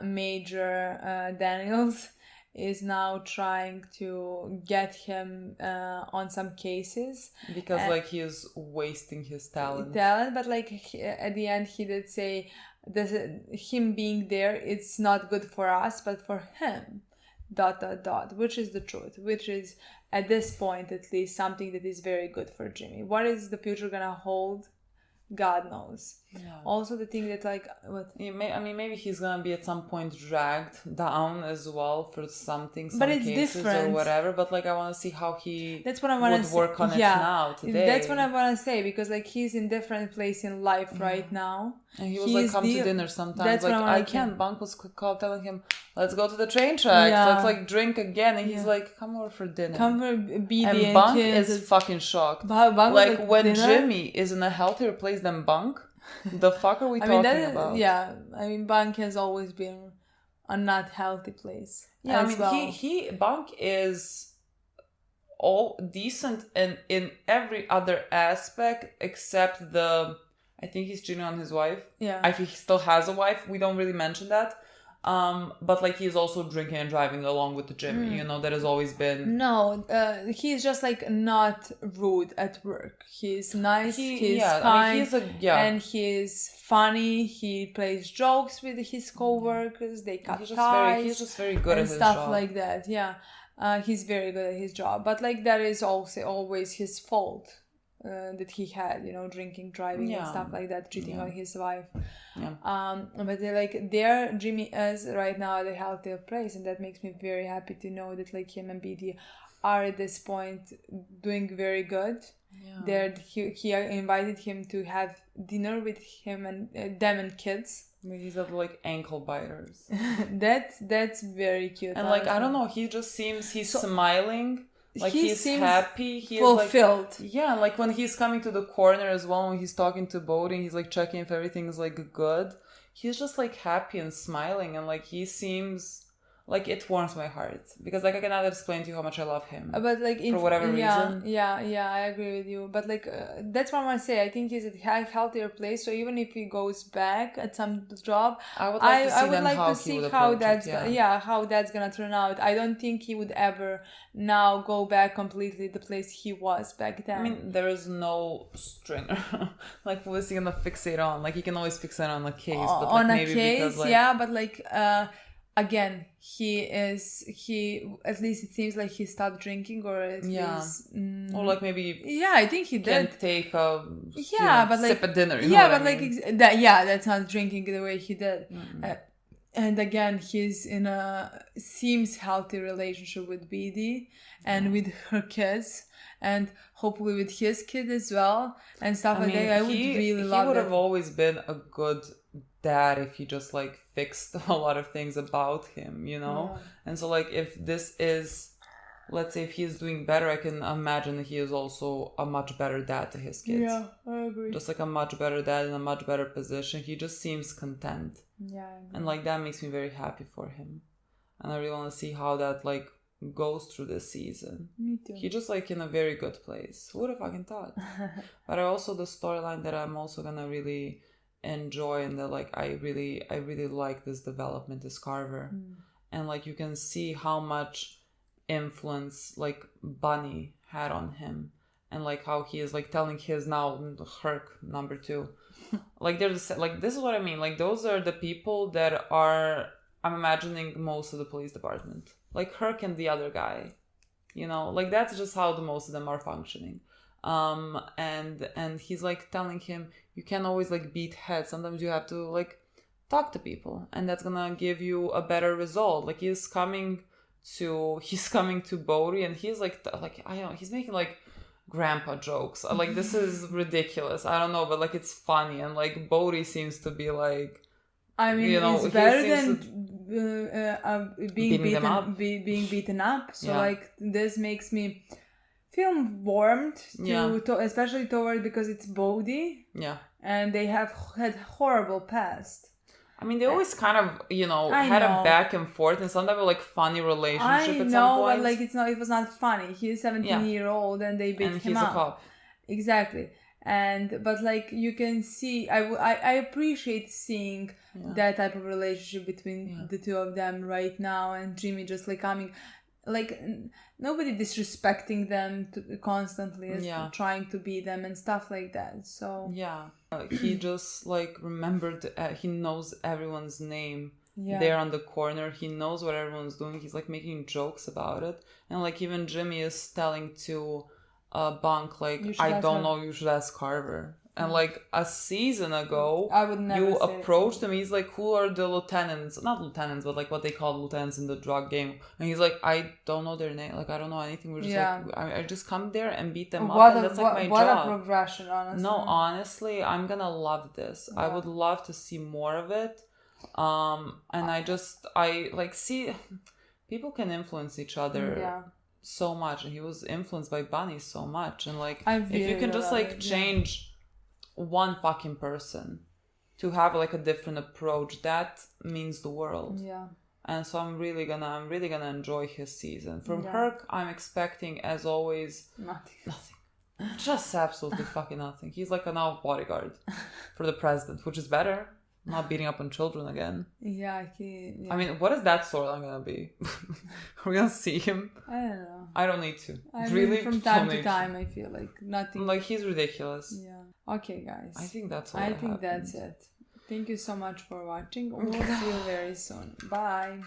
Major Daniels is now trying to get him on some cases because he is wasting his talent. But at the end he did say him being there, it's not good for us but for him ... which is the truth, which is at this point at least something that is very good for Jimmy. What is the future gonna hold? God knows. Yeah. Also the thing that what? Maybe he's gonna be at some point dragged down as well for something, but it's cases different or whatever. But I want to see how he that's what I want would work on it now today. That's what I want to say because he's in different place in life right now. And he was come to dinner sometimes. I can't. Bank was telling him, let's go to the train tracks. Yeah. Let's drink again. And he's come over for dinner. Come for BD and Bank is fucking shocked. Bank when dinner? Jimmy is in a healthier place than Bank, the fuck are we talking about? Yeah, Bank has always been a not healthy place. Yeah, Bank is all decent in every other aspect except I think he's cheating on his wife. Yeah. I think he still has a wife. We don't really mention that. But he's also drinking and driving along with the Jimmy. That has always been. No, he's just not rude at work. He's nice. He's kind. And he's funny. He plays jokes with his co-workers. They cut ties. He's just very good at his stuff job. Like that. Yeah, he's very good at his job. But that is also always his fault. that he had, you know, drinking, driving, and stuff like that, cheating on his wife. But there Jimmy is right now at a healthier place, and that makes me very happy to know that like him and BD are at this point doing very good. There he invited him to have dinner with him and them and kids. These are like ankle biters. That's very cute. And like, I don't know, he just seems, he's smiling. Like he's happy. He fulfilled. Is like, like when he's coming to the corner as well, when he's talking to Bodhi, he's like checking if everything's like good. He's just like happy and smiling, and like he seems like it warms my heart because like I cannot explain to you how much I love him. But like for whatever reason. Yeah, I agree with you. But like that's what I want to say. I think he's at a healthier place. So even if he goes back at some job, I would like to see how that's how that's gonna turn out. I don't think he would ever now go back completely the place he was back then. I mean, there is no stringer. Like what is he gonna fixate on? Like he can always fixate on a case, but like on maybe a case, because like but like again, he at least it seems like he stopped drinking, or at least or like maybe I think he can did take a but like sip at dinner. You know what I mean? That's not drinking the way he did. And again, he's in a seems healthy relationship with BD and with her kids, and hopefully with his kid as well, and stuff like that. I would really love it. He would have always been a good dad if he just like fixed a lot of things about him, you know? And so like if this is, let's say if he's doing better, I can imagine that he is also a much better dad to his kids. Yeah, I agree. Just like a much better dad in a much better position. He just seems content. Yeah. And like that makes me very happy for him. And I really want to see how that like goes through this season. Me too. He just like in a very good place. Who would have fucking thought? But also the storyline that I'm also gonna really enjoy, and that like I really like this development is Carver. And like you can see how much influence like Bunny had on him, and like how he is like telling his now Herc number 2 like they're like, this is what I mean, like those are the people that are, I'm imagining, most of the police department, like Herc and the other guy, you know, like that's just how the most of them are functioning. And he's like telling him, you can't always like beat heads, sometimes you have to like talk to people, and that's gonna give you a better result. Like he's coming to Bodhi, and he's like I don't know, he's making like grandpa jokes, like this is ridiculous, I don't know, but like it's funny, and like Bodhi seems to be like, I mean, you know, it's better than being beaten up. So like this makes me feel warmed to especially toward, because it's Bodhi. Yeah. And they have had horrible past. I mean, they always kind of, you know, had a back and forth, and sometimes a like funny relationship at some point. But like it was not funny. He's 17-year-old and they beat him up. And he's a cop. Exactly. But like you can see, I appreciate seeing that type of relationship between the two of them right now, and Jimmy just like coming, like nobody disrespecting them constantly, trying to be them and stuff like that. So he just like remembered, he knows everyone's name there on the corner, he knows what everyone's doing, he's like making jokes about it, and like even Jimmy is telling to Bunk, like, I don't know, you should ask Carver. And like a season ago, you approached him, he's like, who are the lieutenants? Not lieutenants, but like what they call lieutenants in the drug game. And he's like, I don't know their name, like I don't know anything. We're just like, I just come there and beat them up, and that's like my job. What a progression, honestly. No, honestly, I'm gonna love this. I would love to see more of it. And I like see people can influence each other so much, and he was influenced by Bunny so much, and like if you can just like change one fucking person to have like a different approach, that means the world. And so I'm really gonna enjoy his season. From Herc, I'm expecting, as always, nothing. Just absolutely fucking nothing. He's like a now bodyguard for the president, which is better. Not beating up on children again. I mean, what is that storyline gonna be? Are we gonna see him? I don't know. I don't need to. Really? From time to time, I feel like nothing. Like, he's ridiculous. Yeah. Okay, guys. I think that's all. I think that's it. Thank you so much for watching. We'll see you very soon. Bye.